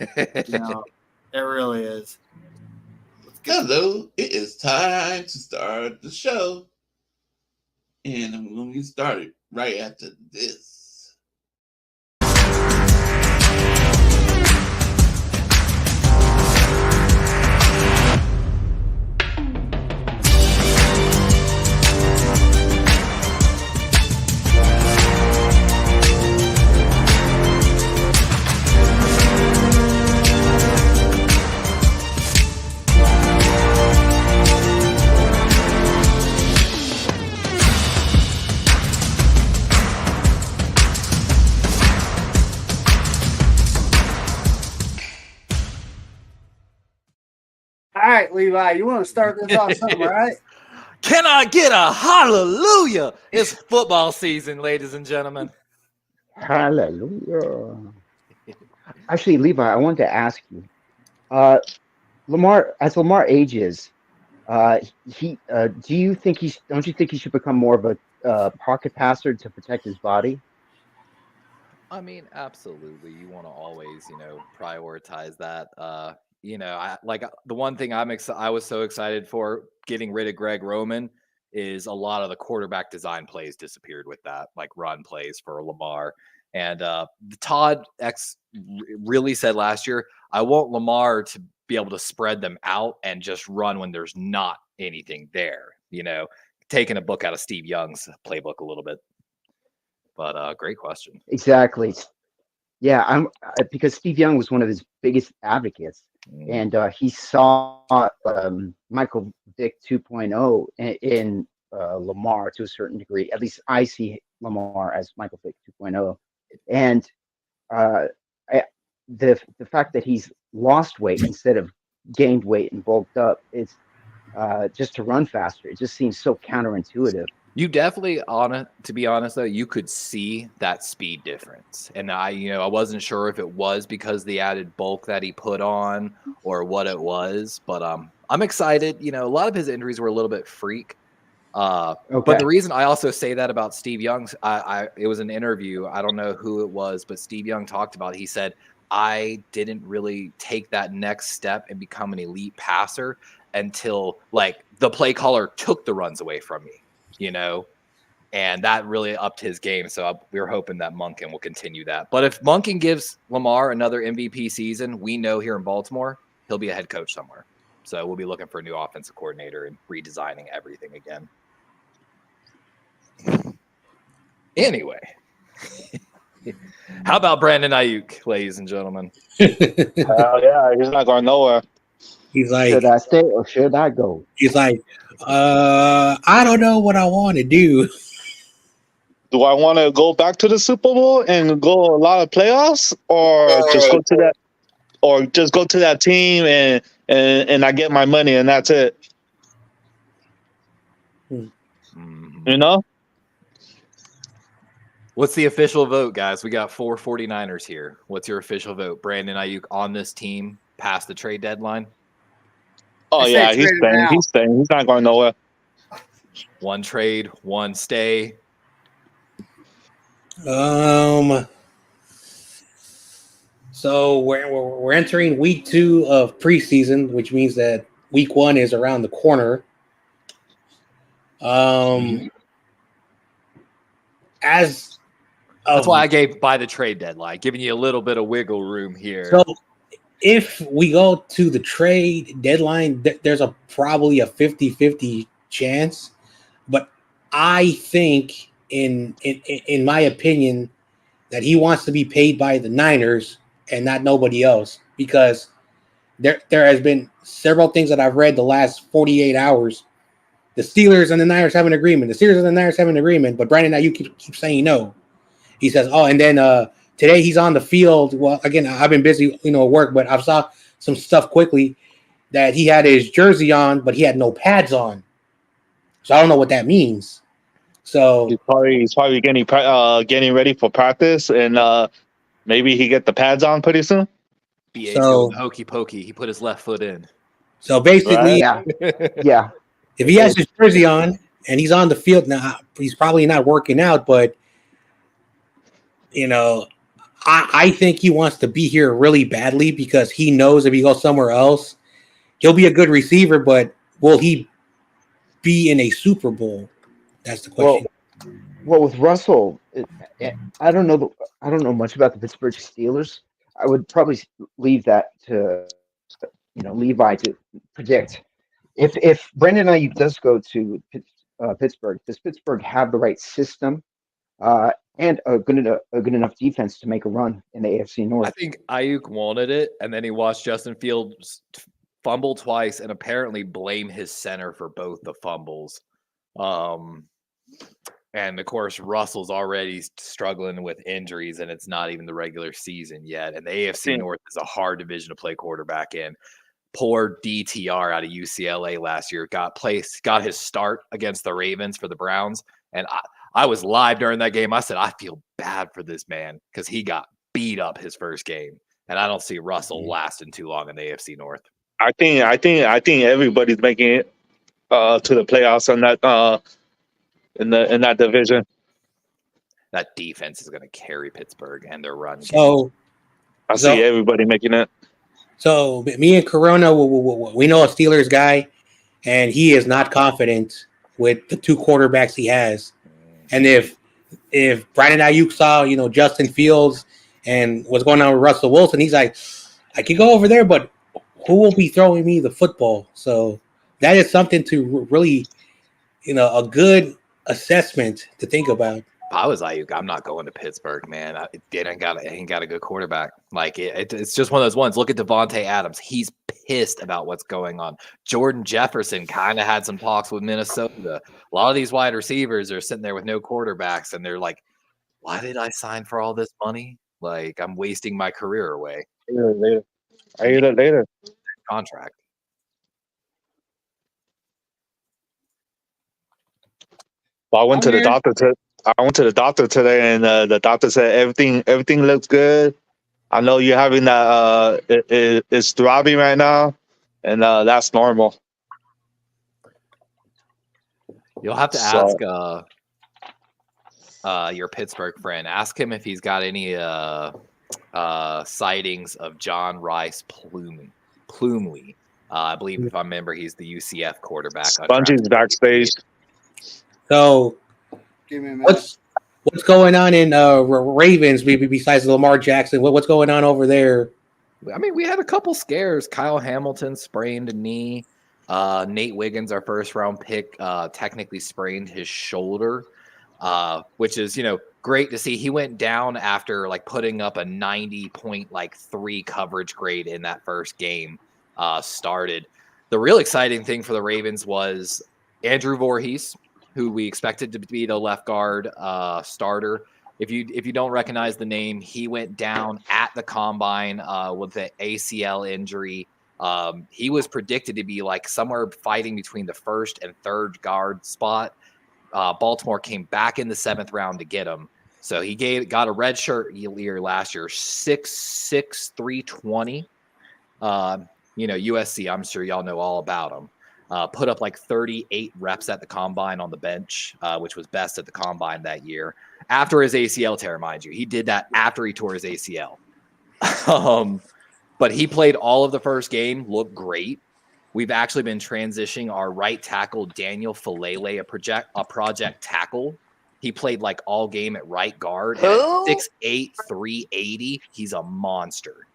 It really is. Hello, it is time to start the show. And I'm going to get started right after this. All right, Levi, you want to start this off something, right? Can I get a hallelujah? It's football season, ladies and gentlemen. Hallelujah. Actually, Levi, I wanted to ask you, as Lamar ages, do you think don't you think he should become more of a pocket passer to protect his body? I mean, absolutely. You want to always, prioritize that. The one thing I was so excited for getting rid of Greg Roman is a lot of the quarterback design plays disappeared with that, like run plays for Lamar. And Todd X really said last year, I want Lamar to be able to spread them out and just run when there's not anything there, taking a book out of Steve Young's playbook a little bit. But great question. Exactly. Yeah, because Steve Young was one of his biggest advocates, and he saw Michael Vick 2.0 in Lamar to a certain degree. At least I see Lamar as Michael Vick 2.0, and the fact that he's lost weight instead of gained weight and bulked up is just to run faster. It just seems so counterintuitive. You definitely, to be honest, though, you could see that speed difference. And I wasn't sure if it was because the added bulk that he put on or what it was. But I'm excited. A lot of his injuries were a little bit freak. Okay. But the reason I also say that about Steve Young, it was an interview. I don't know who it was, but Steve Young talked about it. He said, I didn't really take that next step and become an elite passer until, the play caller took the runs away from me. And that really upped his game. So we were hoping that Monken will continue that. But if Monken gives Lamar another MVP season, we know here in Baltimore, he'll be a head coach somewhere. So we'll be looking for a new offensive coordinator and redesigning everything again. Anyway, how about Brandon Ayuk, ladies and gentlemen? Hell yeah, he's not going nowhere. He's like, should I stay or should I go? He's like, I don't know what I want to do. Do I want to go back to the Super Bowl and go a lot of playoffs, or just go to that team and I get my money and that's it? What's the official vote, guys? We got 4 49ers here. What's your official vote? Brandon Ayuk on this team past the trade deadline? Oh, yeah, he's staying. He's staying. He's not going nowhere. One trade, one stay. So we're entering week 2 of preseason, which means that week 1 is around the corner. That's why I gave by the trade deadline, giving you a little bit of wiggle room here. So if we go to the trade deadline, there's probably a 50-50 chance. But I think, in my opinion, that he wants to be paid by the Niners and not nobody else, because there has been several things that I've read the last 48 hours. The Steelers and the Niners have an agreement. The Steelers and the Niners have an agreement, but Brandon, now you keep saying no. He says, and then today he's on the field. Well, again, I've been busy, at work, but I saw some stuff quickly that he had his jersey on, but he had no pads on. So I don't know what that means. So he's probably getting ready for practice, and maybe he get the pads on pretty soon. So hokey pokey, he put his left foot in. So basically, yeah. If he has his jersey on and he's on the field now, he's probably not working out, but I think he wants to be here really badly because he knows if he goes somewhere else, he'll be a good receiver, but will he be in a Super Bowl? That's the question. Well, with Russell, I don't know. I don't know much about the Pittsburgh Steelers. I would probably leave that to Levi to predict. If Brandon Ayuk does go to Pittsburgh, does Pittsburgh have the right system and a good enough defense to make a run in the AFC North? I think Ayuk wanted it, and then he watched Justin Fields fumble twice and apparently blame his center for both the fumbles. And of course, Russell's already struggling with injuries, and it's not even the regular season yet. And the AFC North is a hard division to play quarterback in. Poor DTR out of UCLA last year got his start against the Ravens for the Browns. And I was live during that game. I said, I feel bad for this man because he got beat up his first game. And I don't see Russell lasting too long in the AFC North. I think everybody's making it to the playoffs on that in that division. That defense is going to carry Pittsburgh and their run. So I see everybody making it. So me and Corona, we know a Steelers guy, and he is not confident with the two quarterbacks he has. And if Brandon Ayuk saw, Justin Fields and what's going on with Russell Wilson, he's like, I could go over there, but who will be throwing me the football? So that is something to really, a good assessment to think about. If I was Ayuk, I'm not going to Pittsburgh, man. It ain't got a good quarterback. Like it's just one of those ones. Look at Devontae Adams. He's pissed about what's going on. Jordan Jefferson kind of had some talks with Minnesota. A lot of these wide receivers are sitting there with no quarterbacks, and they're like, "Why did I sign for all this money? Like I'm wasting my career away." I hear that later. Contract. Well, I went to the doctor today, and the doctor said everything looks good. I know you're having that it's throbbing right now, and that's normal. You'll have to ask your Pittsburgh friend. Ask him if he's got any sightings of John Rice Plumlee. I believe, if I remember, he's the UCF quarterback. Spongy's backstage. So, what's going on in Ravens besides Lamar Jackson? What's going on over there? I mean, we had a couple scares. Kyle Hamilton sprained a knee. Nate Wiggins, our first-round pick, technically sprained his shoulder, which is, great to see. He went down after putting up a 90.3 coverage grade in that first game started. The real exciting thing for the Ravens was Andrew Voorhees, who we expected to be the left guard starter. If you don't recognize the name, he went down at the combine with an ACL injury. He was predicted to be somewhere fighting between the first and third guard spot. Baltimore came back in the 7th round to get him. So he got a red shirt year last year, 6'6", 320. USC, I'm sure y'all know all about him. Put up 38 reps at the combine on the bench, which was best at the combine that year. After his ACL tear, mind you. He did that after he tore his ACL. But he played all of the first game, looked great. We've actually been transitioning our right tackle, Daniel Falele, a project tackle. He played all game at right guard. 6'8", 380. He's a monster.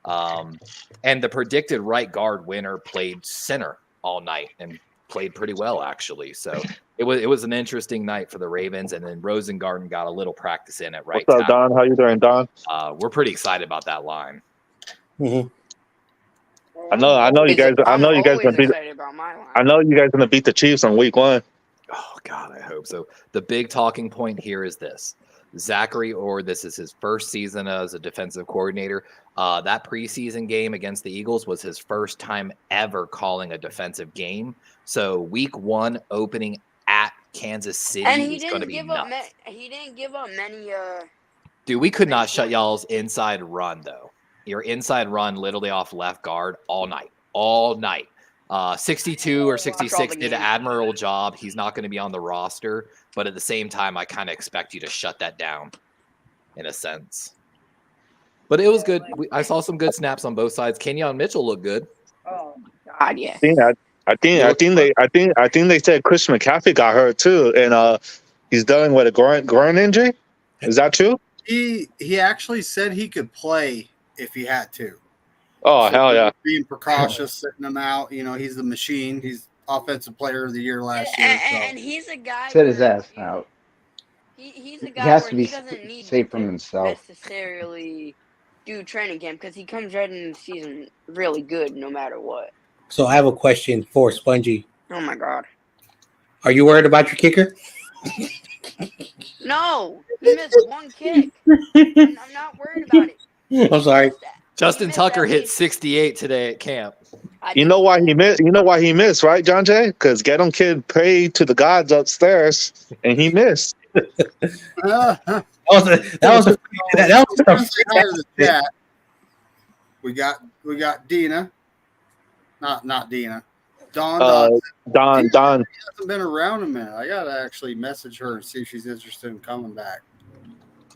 And the predicted right guard winner played center all night and played pretty well, actually. So it was an interesting night for the Ravens. And then Rosengarten got a little practice in at right tackle. What's up, Don? How you doing, Don? We're pretty excited about that line. Mm-hmm. I know you guys gonna beat the Chiefs on week 1. Oh God, I hope so. The big talking point here is this: Zachary Orr, this is his first season as a defensive coordinator. That preseason game against the Eagles was his first time ever calling a defensive game. So week 1 opening at Kansas City is going to be nuts. He didn't give up many. Dude, we could not shut y'all's inside run though. Your inside run literally off left guard all night. 62 or 66 did an admirable job. He's not going to be on the roster, but at the same time, I kind of expect you to shut that down in a sense. But it was good. I saw some good snaps on both sides. Kenyon Mitchell looked good. Oh God, yeah. I think they said Christian McCaffrey got hurt too, and he's dealing with a groin injury. Is that true? He actually said he could play if he had to. Oh, hell yeah. Being precautious, sitting him out. You know, he's the machine. He's offensive player of the year last year. And he's a guy. Sit his ass out. He's a He guy has where to be he doesn't need safe from to himself. necessarily do training camp because he comes right in the season really good no matter what. So I have a question for Spongy. Oh my God. Are you worried about your kicker? No, he missed one kick. I'm not worried about it. I'm sorry. Justin Tucker hit 68 today at camp. You know why he missed? You know why he missed, right, John Jay? Because Get 'em Kid prayed to the gods upstairs, and he missed. That was the chat. We got Dina, not Dina. Don. Don. She hasn't been around a minute. I gotta actually message her and see if she's interested in coming back.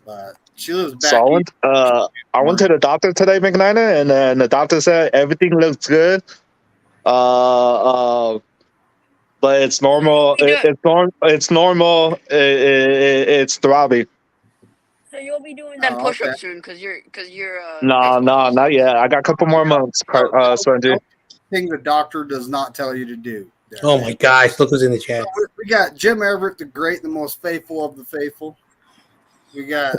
But she lives back. Solid. I went to the doctor today, McNina, and then the doctor said everything looks good. But it's normal. It's normal. It's throbbing. So you'll be doing them push-ups soon because you're. No, not yet. I got a couple more months. Spongy. Thing the doctor does not tell you to do. Oh my gosh! Look who's in the chat. So we got Jim Everett, the great, the most faithful of the faithful. We got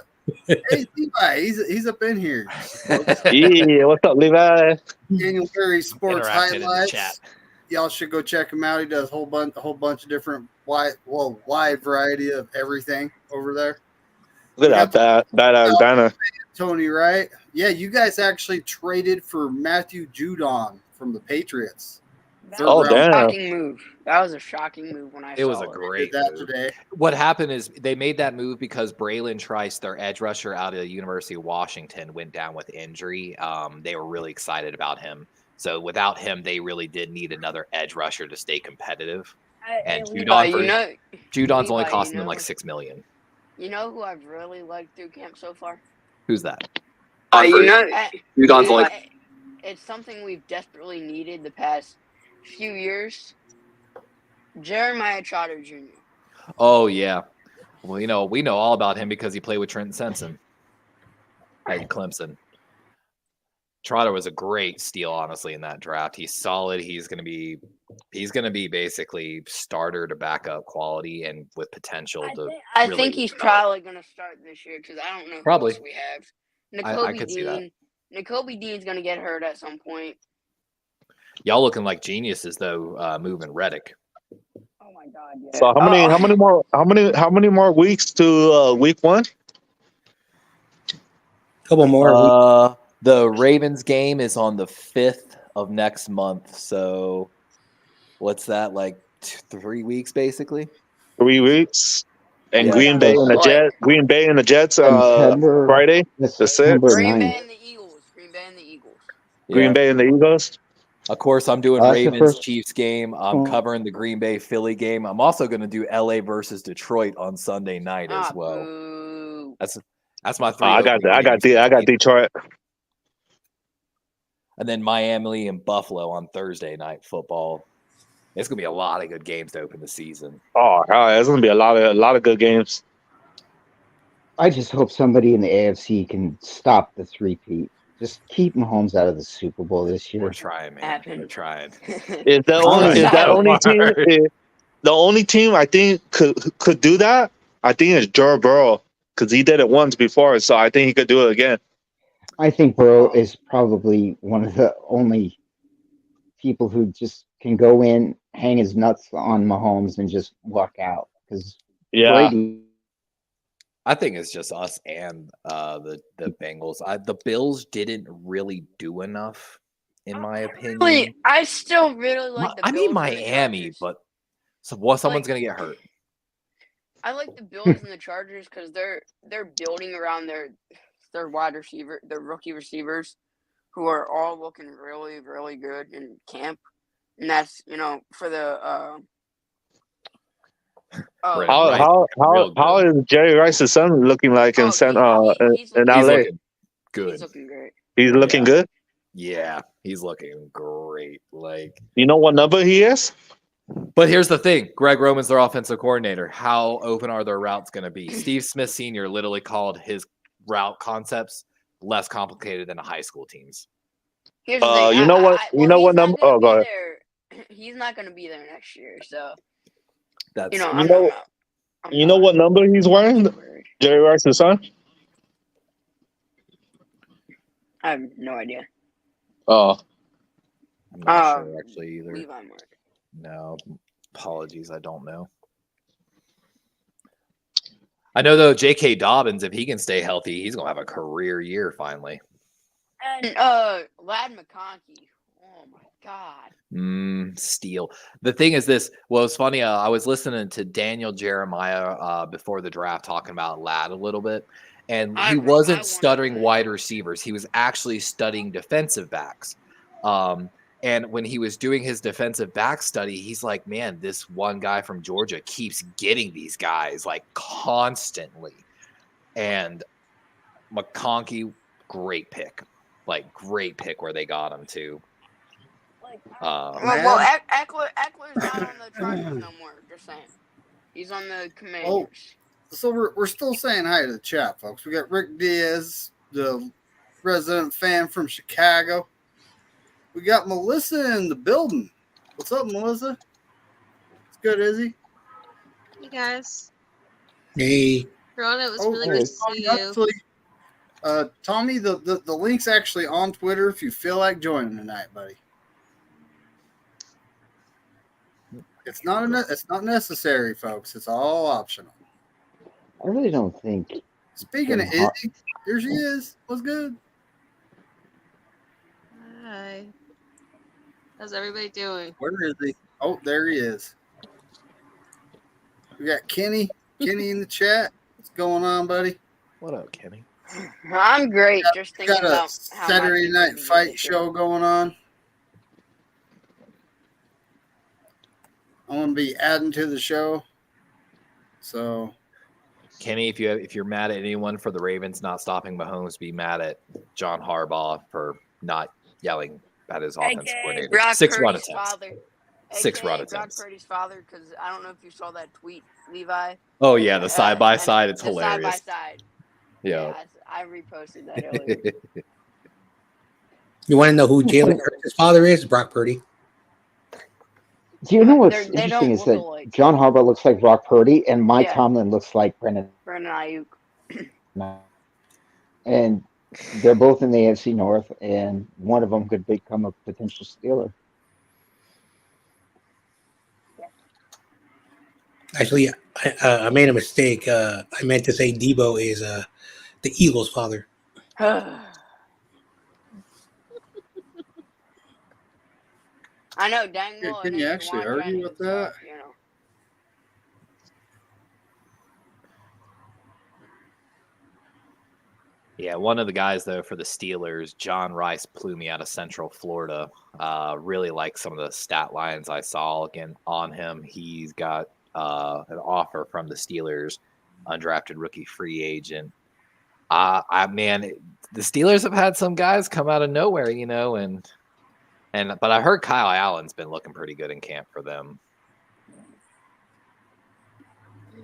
hey Levi, he's up in here. Yeah, what's up, Levi? Daniel Perry Sports Interacted Highlights. Y'all should go check him out. He does a whole bunch of different wide variety of everything over there. Look at that banner. Tony, right? Yeah, you guys actually traded for Matthew Judon from the Patriots. Oh, damn. Shocking move. That was a shocking move when I saw it. It was a great that move. today. What happened is they made that move because Braylon Trice, their edge rusher out of the University of Washington, went down with injury. They were really excited about him. So without him, they really did need another edge rusher to stay competitive. And Judon's only costing them like $6 million. You know who I've really liked through camp so far? Who's that? Judon's only. It's something we've desperately needed the past few years. Jeremiah Trotter Jr. Oh yeah, well we know all about him because he played with Trenton Simpson at Clemson. Trotter was a great steal, honestly, in that draft. He's solid. He's gonna be basically starter to backup quality and with potential to. I think he's probably gonna start this year because I don't know who else we have. I could see that. N'Kobe Dean's gonna get hurt at some point. Y'all looking like geniuses though, moving Reddick. Oh my God! Yeah. So how many more weeks to week 1? Couple more. The Ravens game is on the 5th of next month. So what's that, like 3 weeks basically? 3 weeks. And Yeah. Green Bay and the Jets Friday. September Green 9th. Bay and the Eagles. Green Bay and the Eagles. Of course, I'm doing That's the Ravens first- Chiefs game. I'm covering the Green Bay Philly game. I'm also going to do LA versus Detroit on Sunday night as well. Boo. That's my 3. I got Detroit. And then Miami and Buffalo on Thursday night football. It's going to be a lot of good games to open the season. Oh, there's gonna be a lot of good games. I just hope somebody in the AFC can stop the three-peat. Just keep Mahomes out of the Super Bowl this year. We're trying, man. We're trying. Is the only team I think could do that? I think it's Joe Burrow because he did it once before, so I think he could do it again. I think Burrow is probably one of the only people who just can go in, hang his nuts on Mahomes, and just walk out. Because Brady. I think it's just us and the Bengals. The Bills didn't really do enough, in my opinion. I still really like the Bills. I mean Miami, but someone's gonna get hurt. I like the Bills and the Chargers because they're building around their wide receiver, their rookie receivers, who are all looking really, really good in camp. And that's for the how is Jerry Rice's son looking like in LA? good. He's looking great. He's looking good. Yeah, he's looking great. Like, You know what number he is? but here's the thing: Greg Roman's their offensive coordinator. How open are their routes going to be? Steve Smith Sr. literally called his route concepts less complicated than a high school team's. Here's the thing. You know what? You know what number? Oh, go ahead. He's not going to be there next year, so That's You know what number he's wearing? Jerry Rice's son. I have no idea. Oh, I'm not sure actually either. Levi Martin. No, apologies, I don't know. I know though, J.K. Dobbins, if he can stay healthy, he's gonna have a career year finally. And Lad McConkey. Oh my God. Steal. The thing is this. Well, it's funny. I was listening to Daniel Jeremiah before the draft talking about Lad a little bit, and he wasn't studying wide receivers. He was actually studying defensive backs. And when he was doing his defensive back study, he's like, man, this one guy from Georgia keeps getting these guys like constantly. And McConkey, great pick. Like, great pick where they got him to. Eckler's not on the Chargers no more. Just saying. He's on the Commanders. Oh, so we're still saying hi to the chat, folks. We got Rick Diaz, the resident fan from Chicago. We got Melissa in the building. What's up, Melissa? It's good, Izzy. Hey guys. Hey. Ron, it was really good to see you. Actually, Tommy, the link's actually on Twitter if you feel like joining tonight, buddy. It's not necessary, folks. It's all optional. I really don't think. Speaking of Izzy, here she is. What's good? Hi. How's everybody doing? Where is he? Oh, there he is. We got Kenny in the chat. What's going on, buddy? What up, Kenny? I'm great. Just thinking Got a about how Saturday much Night Fight show going on. I'm gonna be adding to the show. So, Kenny, if you're mad at anyone for the Ravens not stopping Mahomes, be mad at John Harbaugh for not yelling at his offensive coordinator. Brock 6 run Purdy's attempts. father. 6 run Brock attempts. Purdy's father, because I don't know if you saw that tweet, Levi. Oh yeah, the side by side. It's the hilarious. Side by side. Yeah. I reposted that earlier. You want to know who Jalen Hurts' father is? Brock Purdy. Do you know what's They interesting don't is look that alike. John Harbaugh looks like Brock Purdy and Mike Yeah. Tomlin looks like Brendan. Ayuk. And they're both in the AFC North, and one of them could become a potential Steeler. Actually, I made a mistake. I meant to say Debo is the Eagles' father. I know, dang well. Can you actually argue with that? You know. Yeah, one of the guys though for the Steelers, John Rice, blew me out of Central Florida. Really like some of the stat lines I saw again on him. He's got an offer from the Steelers, undrafted rookie free agent. The Steelers have had some guys come out of nowhere, you know, but I heard Kyle Allen's been looking pretty good in camp for them.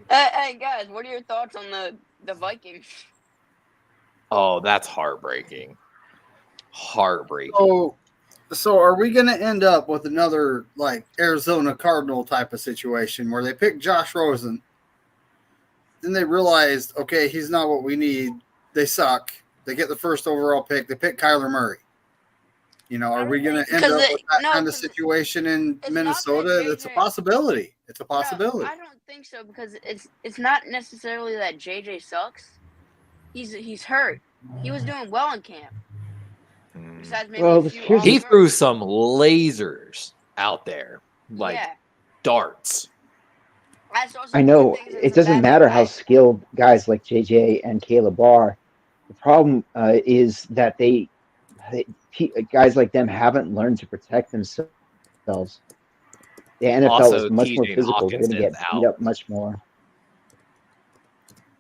Hey guys, what are your thoughts on the Vikings? Oh, that's heartbreaking. Heartbreaking. So are we going to end up with another like Arizona Cardinal type of situation where they pick Josh Rosen, then they realized, okay, he's not what we need. They suck. They get the first overall pick. They pick Kyler Murray. You know, are we going to end up with that kind of situation in Minnesota? It's a possibility. It's a possibility. No, I don't think so because it's not necessarily that JJ sucks. He's hurt. He was doing well in camp. Besides maybe he threw some lasers out there, like darts. I know it doesn't matter how skilled guys like JJ and Caleb are. The problem is that guys like them haven't learned to protect themselves. The NFL Also, is much more TJ physical. They're going to get beat up much more.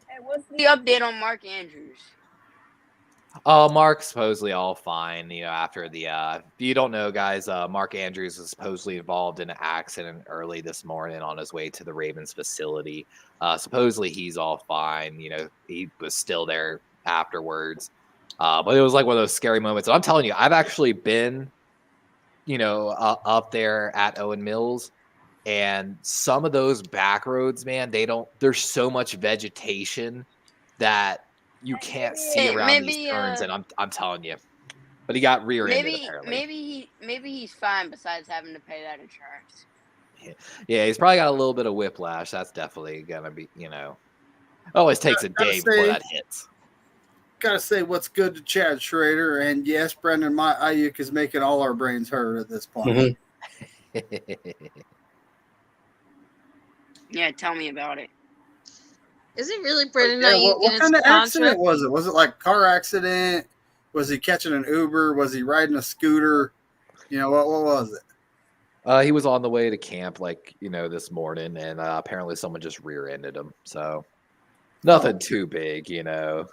Hey, what's the update on Mark Andrews? Mark supposedly all fine. After the if you don't know, guys, Mark Andrews was supposedly involved in an accident early this morning on his way to the Ravens facility. Supposedly he's all fine. He was still there afterwards. But it was like one of those scary moments. And I'm telling you, I've actually been, up there at Owen Mills, and some of those back roads, man, there's so much vegetation that you can't see around these turns, and I'm telling you. But he got rear-ended apparently. Maybe he's fine. Besides having to pay that insurance. Yeah, he's probably got a little bit of whiplash. That's definitely gonna be, always takes a day before that hits. Gotta say what's good to Chad Schrader, and yes, Brendan, my Ayuk is making all our brains hurt at this point. Yeah, tell me about it. Is it really Brendan Yeah, Ayuk what in kind his of accident contract? was it? Was it like a car accident? Was he catching an Uber? Was he riding a scooter? What was it? He was on the way to camp, this morning, and apparently someone just rear-ended him. So nothing too big, But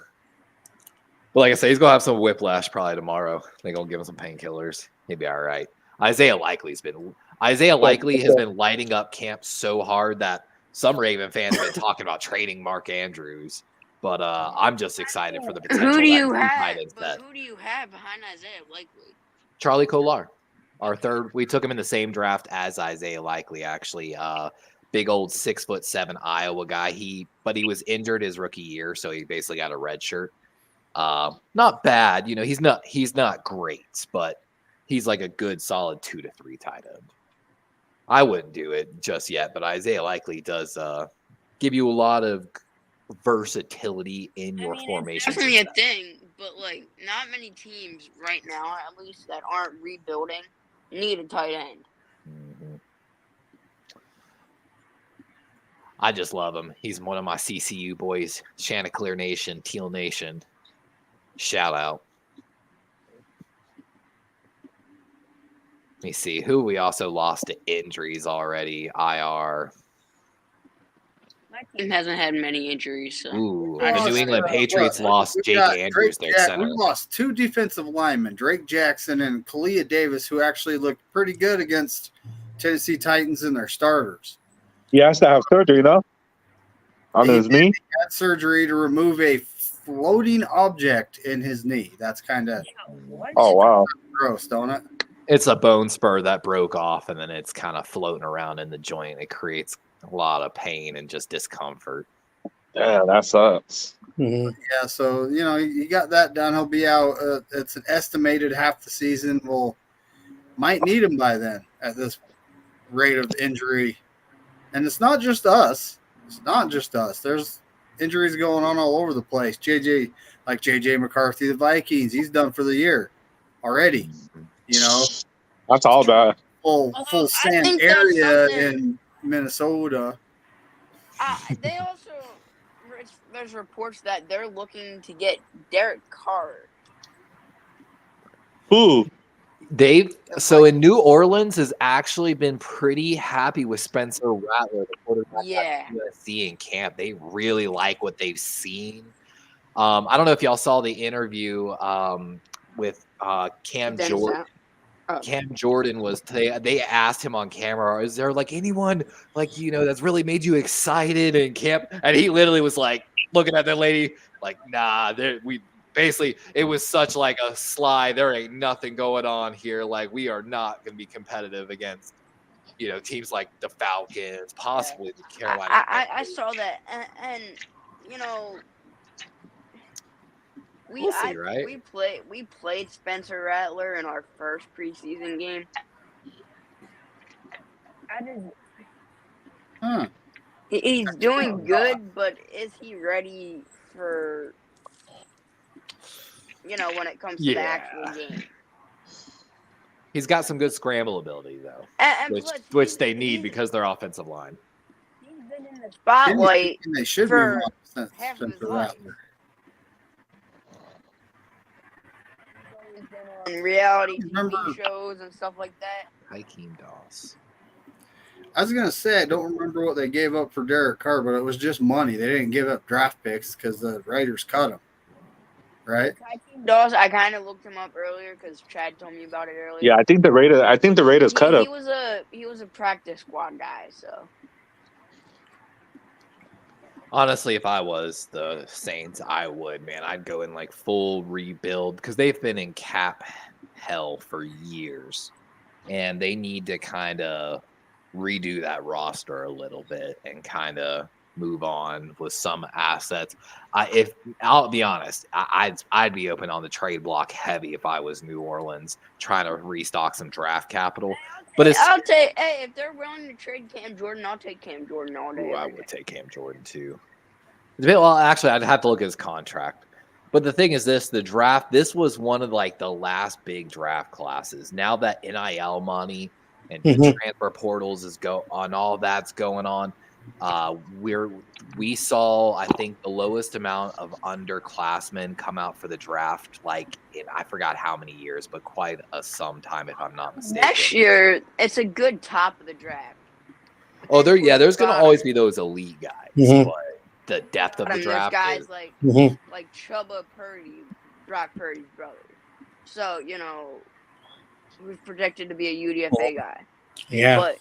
like I say, he's gonna have some whiplash probably tomorrow. They're gonna give him some painkillers. He'll be all right. Isaiah Likely has been lighting up camp so hard that some Raven fans have been talking about trading Mark Andrews. But I'm just excited for the potential. Who do you have behind Isaiah Likely? Charlie Kolar, our third. We took him in the same draft as Isaiah Likely, actually. Big old 6'7" Iowa guy. But he was injured his rookie year, so he basically got a red shirt. Not bad, he's not great, but he's like a good solid 2 to 3 tight end. I wouldn't do it just yet, but Isaiah Likely does give you a lot of versatility in your formation. It's definitely a thing, but not many teams right now, at least that aren't rebuilding, need a tight end. Mm-hmm. I just love him. He's one of my CCU boys, Chanticleer Nation, Teal Nation. Shout out. Let me see who we also lost to injuries already. IR. My team hasn't had many injuries. So. Ooh, the New England Patriots lost Jake Andrews, their center. We lost 2 defensive linemen, Drake Jackson and Kalia Davis, who actually looked pretty good against Tennessee Titans and their starters. He has to have surgery, on his knee. He had surgery to remove a floating object in his knee. That's kind of wow, gross, don't it? It's a bone spur that broke off, and then it's kind of floating around in the joint. It creates a lot of pain and just discomfort. Yeah, that sucks. Mm-hmm. Yeah, so you got that done. He'll be out. It's an estimated half the season. We'll might need him by then at this rate of injury. And it's not just us. There's injuries going on all over the place. JJ McCarthy, the Vikings, he's done for the year already. That's all bad. Full sand area in Minnesota. They also there's reports that they're looking to get Derek Carr. Who? So in New Orleans has actually been pretty happy with Spencer Rattler, the quarterback at USC in camp. They really like what they've seen. I don't know if y'all saw the interview with Cam Jordan. Cam Jordan they asked him on camera, is there anyone that's really made you excited in camp? And he literally was looking at that lady nah, basically it was such a slide. There ain't nothing going on here. We are not going to be competitive against, teams like the Falcons, possibly the Carolina. I saw that. And we'll see, right? We played Spencer Rattler in our first preseason game. He's doing good, but is he ready for when it comes to the actual game? He's got some good scramble ability though, which they need because their offensive line. He's been in the spotlight. And they should for be half of his Spencer life. Rattler. On reality TV shows and stuff like that. Hakeem Doss. I was gonna say I don't remember what they gave up for Derek Carr, but it was just money. They didn't give up draft picks because the Raiders cut him. right? Dawes, I kind of looked him up earlier because Chad told me about it earlier. Yeah, I think the Raiders cut him. He was a practice squad guy, so. Honestly, if I was the Saints, I would, man. I'd go in like full rebuild because they've been in cap hell for years, and they need to kind of redo that roster a little bit and kind of move on with some assets. If I'll be honest, I'd be open on the trade block heavy if I was New Orleans trying to restock some draft capital. But I'll take. Hey, if they're willing to trade Cam Jordan, I'll take Cam Jordan all day. I would take Cam Jordan too. Well, actually, I'd have to look at his contract. But the thing is this, the draft, this was one of like the last big draft classes. Now that NIL money and the transfer portals is all that's going on, we saw, I think, the lowest amount of underclassmen come out for the draft, like in I forgot how many years, but quite some time if I'm not mistaken. Next year, it's a good top of the draft. Oh, there's going to always be those elite guys, but the depth of the draft. There's guys like Chubba Purdy, Brock Purdy's brother. So, who's projected to be a UDFA guy. Yeah. But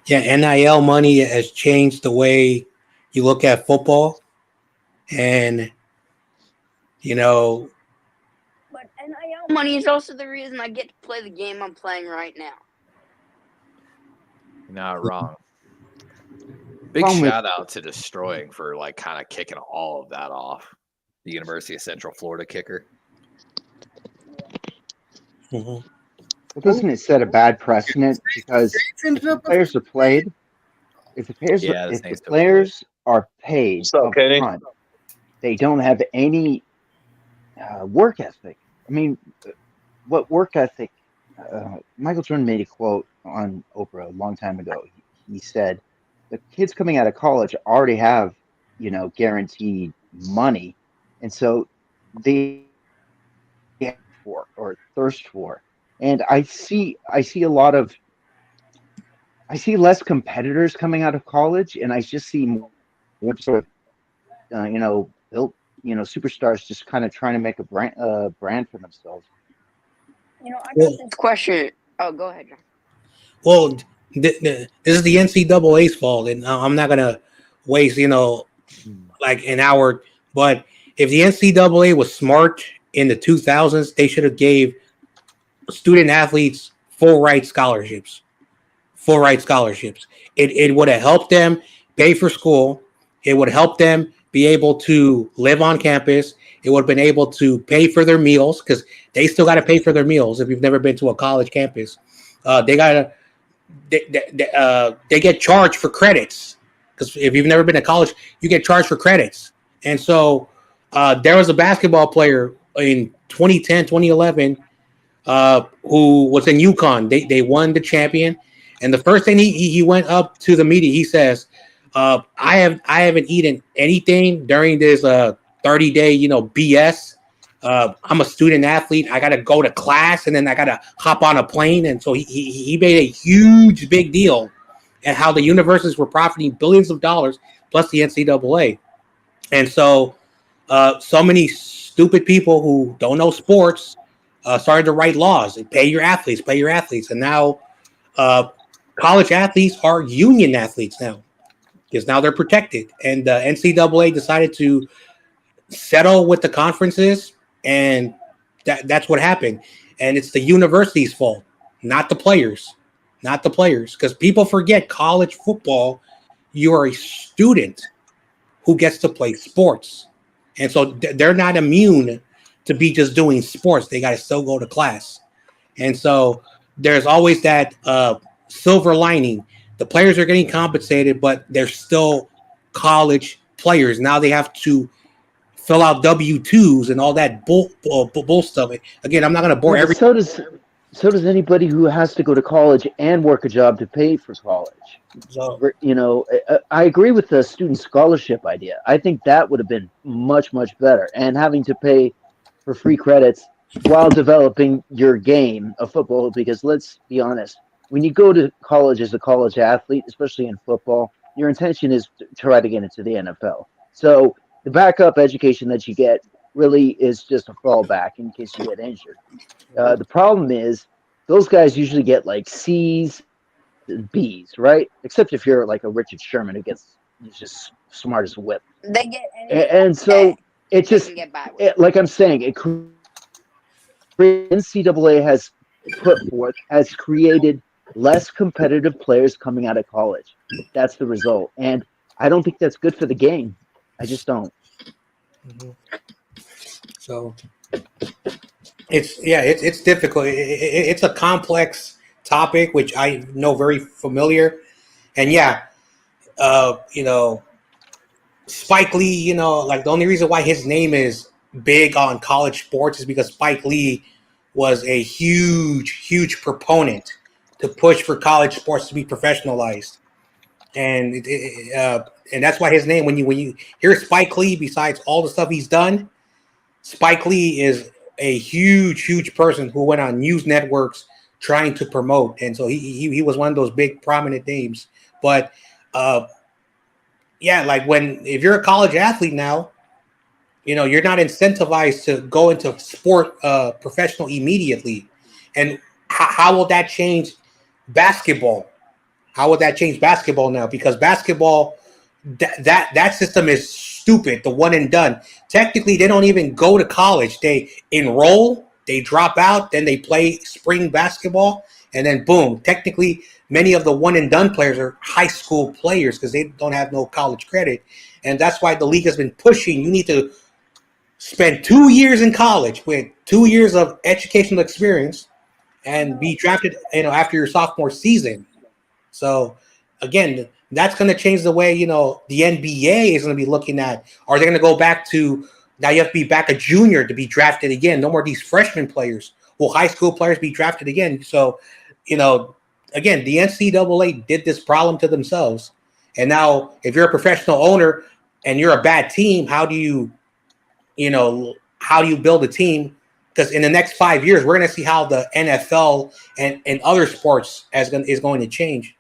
yeah, NIL money has changed the way you look at football. And, But NIL money is also the reason I get to play the game I'm playing right now. You're not wrong. Big shout out to Destroying for like kind of kicking all of that off. The University of Central Florida kicker. Well, doesn't it set a bad precedent because players are played? If the players are paid up front, they don't have any work ethic. I mean, what work ethic? Michael Jordan made a quote on Oprah a long time ago. He said, the kids coming out of college already have, guaranteed money. And so they for or thirst for. And I see less competitors coming out of college, and I just see more sort of, built, superstars just kind of trying to make a brand for themselves. I got this question. Oh, go ahead, John. Well, this is the NCAA's fault, and I'm not gonna waste, like an hour. But if the NCAA was smart in the 2000s, they should have gave student athletes full ride scholarships. It would have helped them pay for school. It would help them be able to live on campus. It would have been able to pay for their meals because they still got to pay for their meals. If you've never been to a college campus, they get charged for credits because if you've never been to college, you get charged for credits. And so there was a basketball player in 2010, 2011 who was in UConn. They won the champion. And the first thing he went up to the media, he says, I haven't eaten anything during this 30-day, BS. I'm a student athlete. I got to go to class and then I got to hop on a plane. And so he made a huge big deal and how the universities were profiting billions of dollars plus the NCAA. And so so many stupid people who don't know sports started to write laws and pay your athletes. And now college athletes are union athletes now because now they're protected. And the NCAA decided to settle with the conferences, and that's what happened. And it's the university's fault, not the players, because people forget college football. You are a student who gets to play sports, and so they're not immune to be just doing sports. They got to still go to class, and so there's always that silver lining. The players are getting compensated, but they're still college players. Now they have to fill out W-2s and all that bull stuff. Again, I'm not going to bore everyone. So does anybody who has to go to college and work a job to pay for college. So, I agree with the student scholarship idea. I think that would have been much, much better. And having to pay for free credits while developing your game of football, because let's be honest, when you go to college as a college athlete, especially in football, your intention is to try to get into the NFL. So the backup education that you get really is just a fallback in case you get injured. The problem is those guys usually get like C's and B's, right? Except if you're like a Richard Sherman who he's just smart as a whip. They get anything And so it they just, can get by with. like I'm saying, it NCAA has put forth has created less competitive players coming out of college. That's the result, and I don't think that's good for the game. I just don't. Mhm. So it's difficult. It's a complex topic which I know very familiar, and you know, Spike Lee. You know, like the only reason why his name is big on college sports is because Spike Lee was a huge proponent to push for college sports to be professionalized, and and that's why his name. When you hear Spike Lee, besides all the stuff he's done, Spike Lee is a huge person who went on news networks trying to promote, and so he was one of those big prominent names. But uh, like if you're a college athlete now, you know you're not incentivized to go into sport professional immediately, and how will that change basketball? How would that change basketball now? Because basketball, that system is stupid. The one and done. Technically, they don't even go to college. They enroll, they drop out, then they play spring basketball, and then boom. Technically, many of the one and done players are high school players because they don't have no college credit, and that's why the league has been pushing. You need to spend 2 years in college with 2 years of educational experience and be drafted, after your sophomore season. So again, that's going to change the way, the NBA is going to be looking at. Are they going to go back to now? You have to be back a junior to be drafted again. No more these freshman players. Will high school players be drafted again? So, again, the NCAA did this problem to themselves. And now, if you're a professional owner and you're a bad team, how do you build a team? Because in the next 5 years, we're going to see how the NFL and other sports is going to change.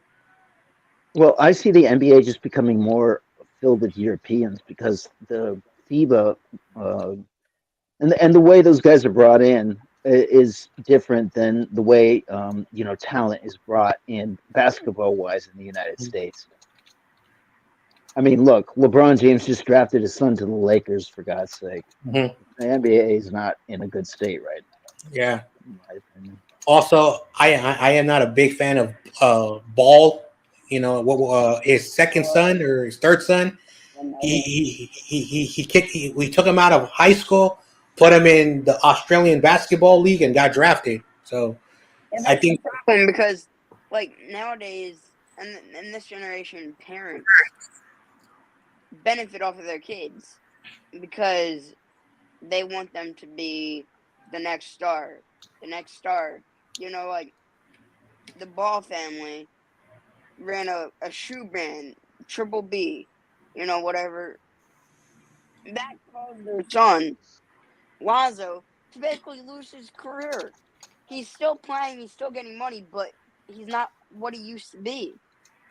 Well, I see the NBA just becoming more filled with Europeans because the FIBA and the way those guys are brought in is different than the way talent is brought in basketball wise in the United States. I mean, look, LeBron James just drafted his son to the Lakers, for God's sake. Mm-hmm. The NBA is not in a good state right now. Yeah. In my opinion. Also, I am not a big fan of Ball. His second son or his third son, we took him out of high school, put him in the Australian Basketball League, and got drafted. So I think the problem because like nowadays and in this generation, parents benefit off of their kids because they want them to be the next star. Like the Ball family ran a shoe brand, Triple B, whatever. That caused their son, Lonzo, to basically lose his career. He's still playing, he's still getting money, but he's not what he used to be.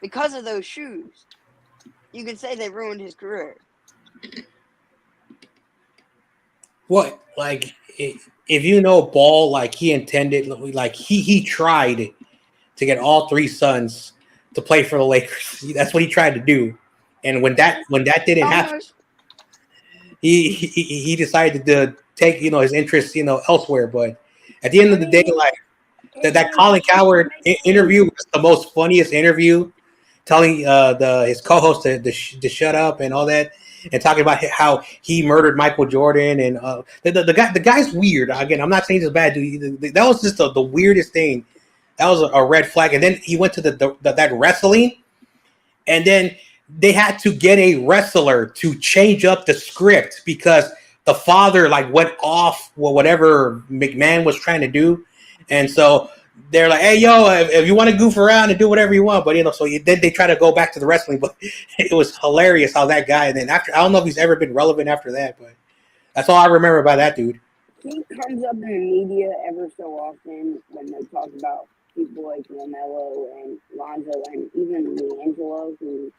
Because of those shoes, you can say they ruined his career. What, like, if Ball, like he intended, like he tried to get all three sons to play for the Lakers. That's what he tried to do, and when that didn't happen, he decided to take his interest elsewhere. But at the end of the day, like that Colin Cowherd interview was the most funniest interview, telling his co-host to shut up and all that, and talking about how he murdered Michael Jordan and the guy's weird. Again, I'm not saying he's a bad dude. That was just the weirdest thing. That was a red flag. And then he went to that wrestling, and then they had to get a wrestler to change up the script because the father went off whatever McMahon was trying to do, and so they're like, "Hey, yo, if you want to goof around and do whatever you want," but then they try to go back to the wrestling. But it was hilarious how that guy. And then after, I don't know if he's ever been relevant after that, but that's all I remember about that dude. He comes up in the media ever so often when they talk about people like LaMelo and Lonzo and even LiAngelo, who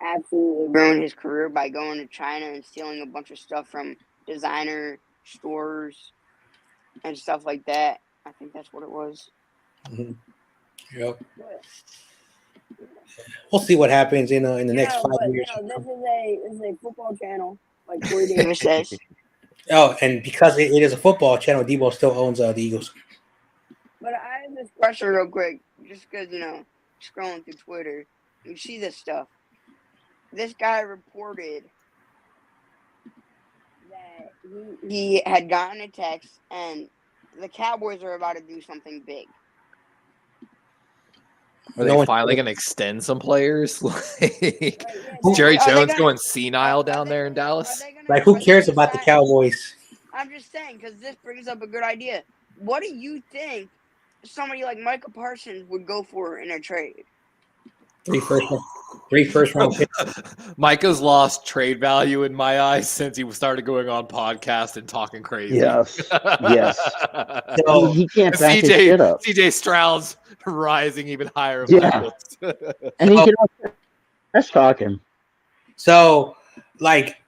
absolutely ruin his career by going to China and stealing a bunch of stuff from designer stores and stuff like that. I think that's what it was. Mhm. Yep. We'll see what happens in the next 5 years. This is a football channel, like Corey Davis says. Oh, and because it is a football channel, Debo still owns the Eagles. But I have this question real quick, just because, scrolling through Twitter, you see this stuff. This guy reported that he had gotten a text and the Cowboys are about to do something big. Are they finally going to extend some players? Like, Right, Jerry are they Jones gonna- going senile are down they there in gonna- Dallas? are they gonna- Like, who are they cares gonna about the sign- Cowboys? I'm just saying, because this brings up a good idea. What do you think somebody like Micah Parsons would go for in a trade? 3 first round picks. Micah's lost trade value in my eyes since he started going on podcast and talking crazy. Yes. Yes. So, he can't back his shit up. CJ Stroud's rising even higher. Yeah. And he can also trash talk him. So, like,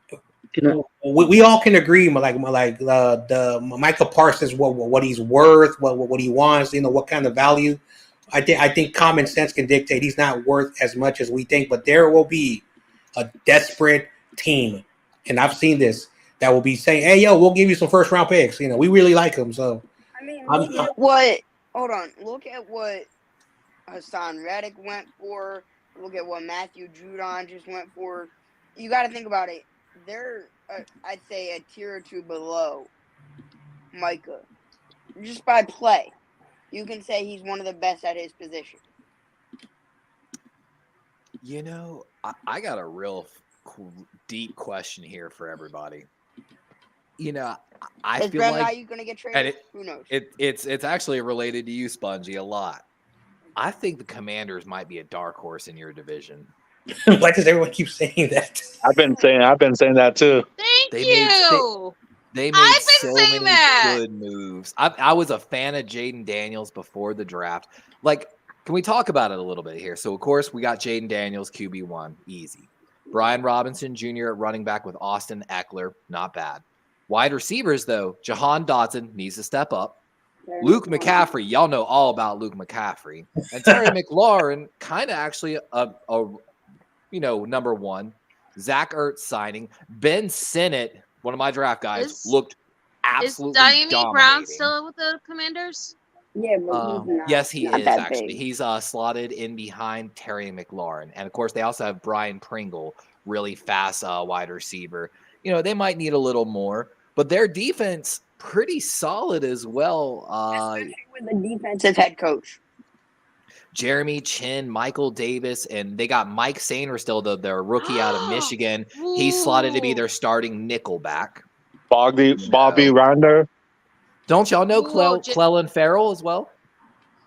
we all can agree, like the Micah Parsons, what he's worth, what he wants, what kind of value. I think common sense can dictate he's not worth as much as we think, but there will be a desperate team, and I've seen this, that will be saying, "Hey, yo, we'll give you some first round picks. We really like him." So, I mean, look at what Hassan Reddick went for. Look at what Matthew Judon just went for. You got to think about it. They're, I'd say, a tier or two below Micah, just by play. You can say he's one of the best at his position. I got a real deep question here for everybody. I Is feel Brent like Ayuk going to get traded? Who knows? it's actually related to you, Spongy, a lot. I think the Commanders might be a dark horse in your division. Why does everyone keep saying that? I've been saying that too. Thank you. They made I've been so saying many that. good moves. I was a fan of Jaden Daniels before the draft. Like, can we talk about it a little bit here? So, of course, we got Jaden Daniels, QB1, easy. Brian Robinson Jr. at running back with Austin Eckler, not bad. Wide receivers, though, Jahan Dotson needs to step up. Luke McCaffrey, y'all know all about Luke McCaffrey. And Terry McLaurin, kind of actually number one. Zach Ertz signing. Ben Sinnott, one of my draft guys, looked absolutely Is Diami Brown dominating. still with the Commanders? Yeah, but yes, he is actually. Big. He's slotted in behind Terry McLaurin. And, of course, they also have Brian Pringle, really fast wide receiver. They might need a little more. But their defense, pretty solid as well. Especially with the defensive head coach. Jeremy Chin, Michael Davis, and they got Mike Sainer still, their rookie out of Michigan. He's slotted to be their starting nickelback. Bobby Rynder. Don't y'all know Clellan Farrell as well?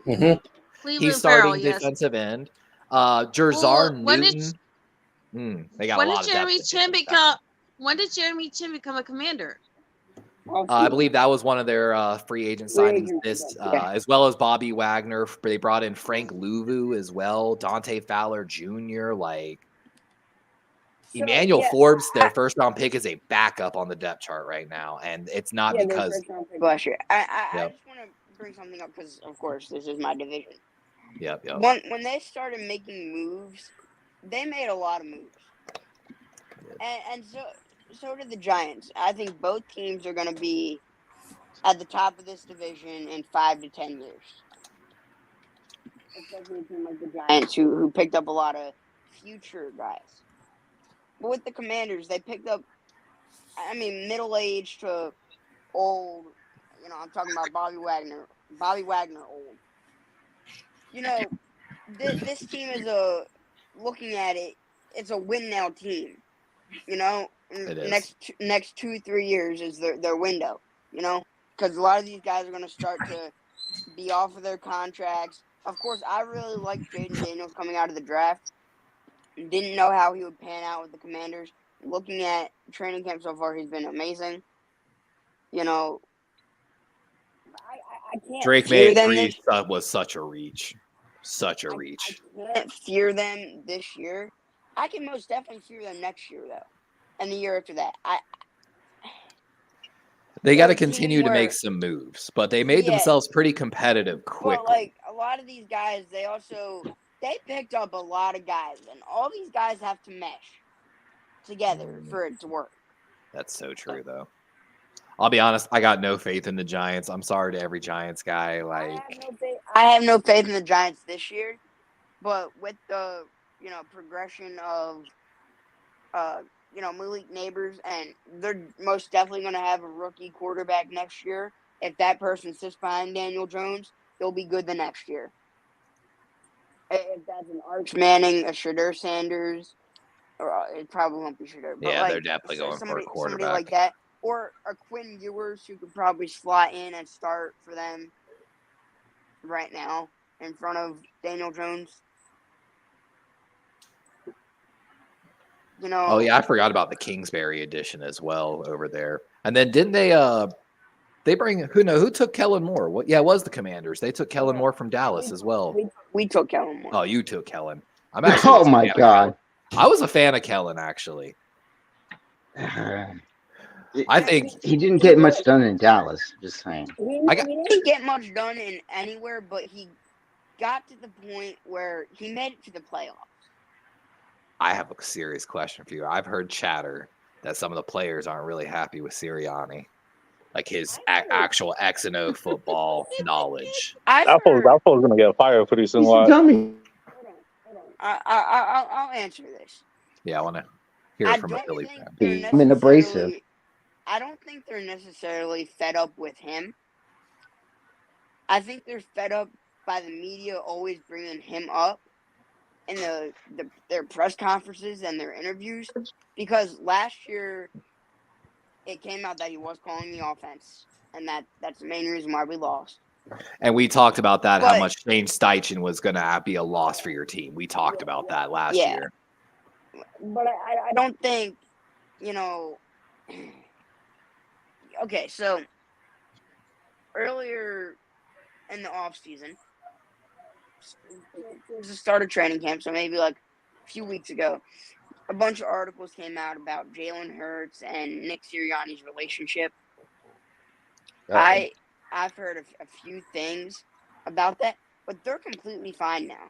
Mm-hmm. He's starting defensive end. Jerzar Newton. They got a lot of depth. When did Jeremy Chin become a Commander? I believe that was one of their free agent signings. As well as Bobby Wagner. They brought in Frank Louvu as well. Dante Fowler Jr. Emmanuel Forbes, their first round pick, is a backup on the depth chart right now, and it's not because first round pick last year. I just want to bring something up because, of course, this is my division. Yep. When they started making moves, they made a lot of moves, and so did the Giants. I think both teams are going to be at the top of this division in 5 to 10 years. Especially a team like the Giants, who picked up a lot of future guys. But with the Commanders, they picked up, middle-aged to old. I'm talking about Bobby Wagner. Bobby Wagner old. This team is looking at it, it's a win-now team. It is. Next 2-3 years is their window, because a lot of these guys are going to start to be off of their contracts. Of course, I really like Jaden Daniels coming out of the draft. Didn't know how he would pan out with the Commanders. Looking at training camp so far, he's been amazing. I can't. Drake May was such a reach. Such a reach. I can't fear them this year. I can most definitely see them next year though, and the year after that. They got to They're a team continue to make where- some moves, but they made Yeah. themselves pretty competitive But quickly. like a lot of these guys, they picked up a lot of guys, and all these guys have to mesh together for it to work. That's so true, though. I'll be honest, I got no faith in the Giants. I'm sorry to every Giants guy. I have no faith in the Giants this year, but with the progression of Malik Neighbors, and they're most definitely going to have a rookie quarterback next year. If that person sits behind Daniel Jones, they'll be good the next year. If that's an Arch Manning, a Shadur Sanders, or it probably won't be Shadur. But Yeah, they're definitely going for a quarterback. Somebody like that. Or a Quinn Ewers who could probably slot in and start for them right now in front of Daniel Jones. Oh yeah, I forgot about the Kingsbury edition as well over there. And then didn't they bring who took Kellen Moore? It was the Commanders. They took Kellen Moore from Dallas as well. We took Kellen Moore. Oh, you took Kellen. I'm actually Oh my God. I was a fan of Kellen actually. I think he didn't get much done in Dallas. Just saying. He didn't get much done in anywhere, but he got to the point where he made it to the playoffs. I have a serious question for you. I've heard chatter that some of the players aren't really happy with Sirianni, like his actual X and O football knowledge. That fool's gonna get fired pretty soon. He's a dummy. I'll answer this. Yeah, I want to hear it from a Philly fan. I'm an abrasive. I don't think they're necessarily fed up with him. I think they're fed up by the media always bringing him up in their press conferences and their interviews, because last year it came out that he was calling the offense, and that's the main reason why we lost. And we talked about that, how much Shane Steichen was going to be a loss for your team. We talked about that last year. But I don't think, okay, so earlier in the off season, it was the start of training camp, so maybe like a few weeks ago, a bunch of articles came out about Jalen Hurts and Nick Sirianni's relationship. I've heard a few things about that, but they're completely fine now.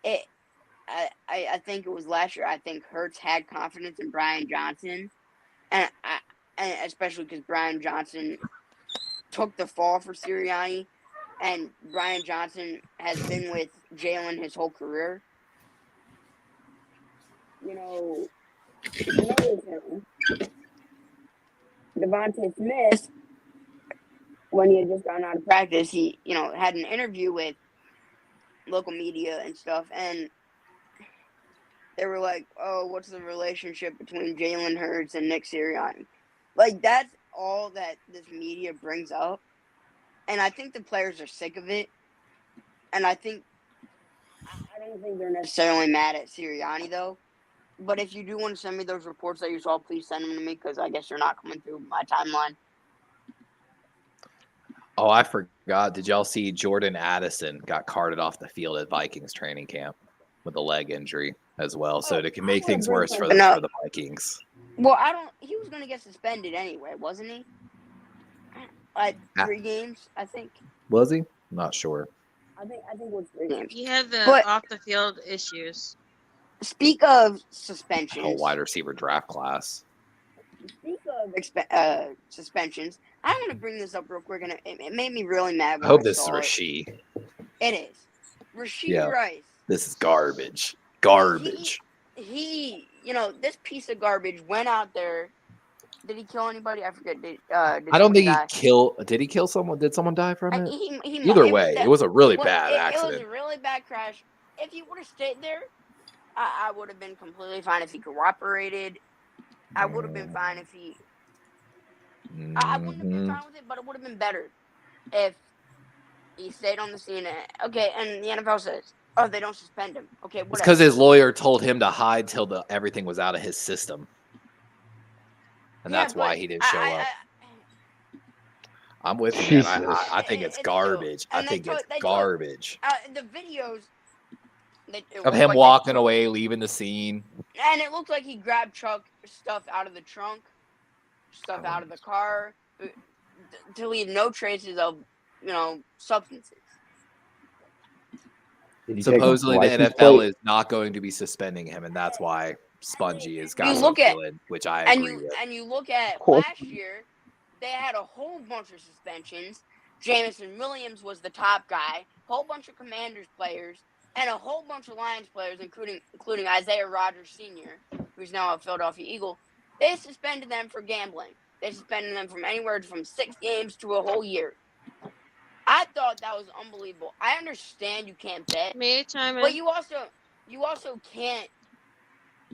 I think it was last year. I think Hurts had confidence in Brian Johnson, and especially because Brian Johnson took the fall for Sirianni, and Brian Johnson has been with Jalen his whole career. Devontae Smith, when he had just gotten out of practice, he had an interview with local media and stuff, and they were like, "Oh, what's the relationship between Jalen Hurts and Nick Sirianni?" Like, that's all that this media brings up, and I think the players are sick of it. And I don't think they're necessarily mad at Sirianni though. But if you do want to send me those reports that you saw, please send them to me, because I guess they're not coming through my timeline. Oh, I forgot. Did y'all see Jordan Addison got carted off the field at Vikings training camp with a leg injury as well? So to make things worse for the Vikings. Well, he was going to get suspended anyway, wasn't he? Like 3 games, I think. Was he? Not sure. I think it was 3 games. He had the off the field issues. Speak of suspensions. Whole wide receiver draft class. Speak of suspensions. I want to bring this up real quick, and it made me really mad. I hope this is Rasheed. It is. Rasheed Rice. This is garbage. Garbage. He this piece of garbage went out there. Did he kill anybody? I forget. I don't think he killed. Did he kill someone? Did someone die from it? Either way, it was a really bad accident. It was a really bad crash. If he would have stayed there, I would have been completely fine if he cooperated. I would have been fine if he. I wouldn't have been fine with it, but it would have been better if he stayed on the scene. Okay, and the NFL says, "Oh, they don't suspend him." Okay, whatever. It's because his lawyer told him to hide till everything was out of his system, and that's why he didn't show up. I'm with you, man. I think it's garbage. I think it's garbage. The videos, Of him walking away, leaving the scene. And it looked like he grabbed stuff out of the trunk, stuff out of the car, to leave no traces of, substances. Supposedly the NFL is not going to be suspending him, and that's why Spongy is got some feeling, which I agree with. And you look at last year, they had a whole bunch of suspensions. Jameson Williams was the top guy, whole bunch of Commanders players, and a whole bunch of Lions players, including Isaiah Rodgers Sr., who's now a Philadelphia Eagle. They suspended them for gambling. They suspended them from anywhere from 6 games to a whole year. I thought that was unbelievable. I understand you can't bet, but you also can't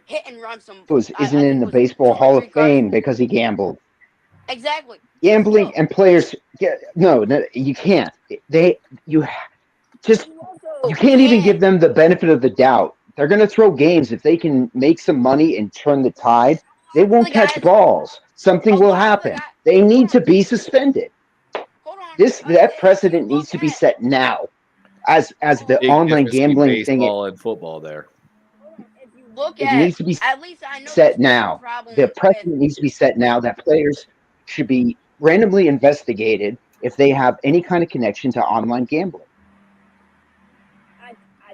hit and run some. Isn't in the Baseball Hall of Fame because he gambled. Exactly. Gambling and players. No, you can't. You can't even give them the benefit of the doubt. They're going to throw games. If they can make some money and turn the tide, they won't catch balls. Something will happen. They need to be suspended. That precedent needs to be set now, as the online gambling thing. Baseball and football there. If you look it needs to be at least I know set now. The precedent needs to be set now that players should be randomly investigated if they have any kind of connection to online gambling.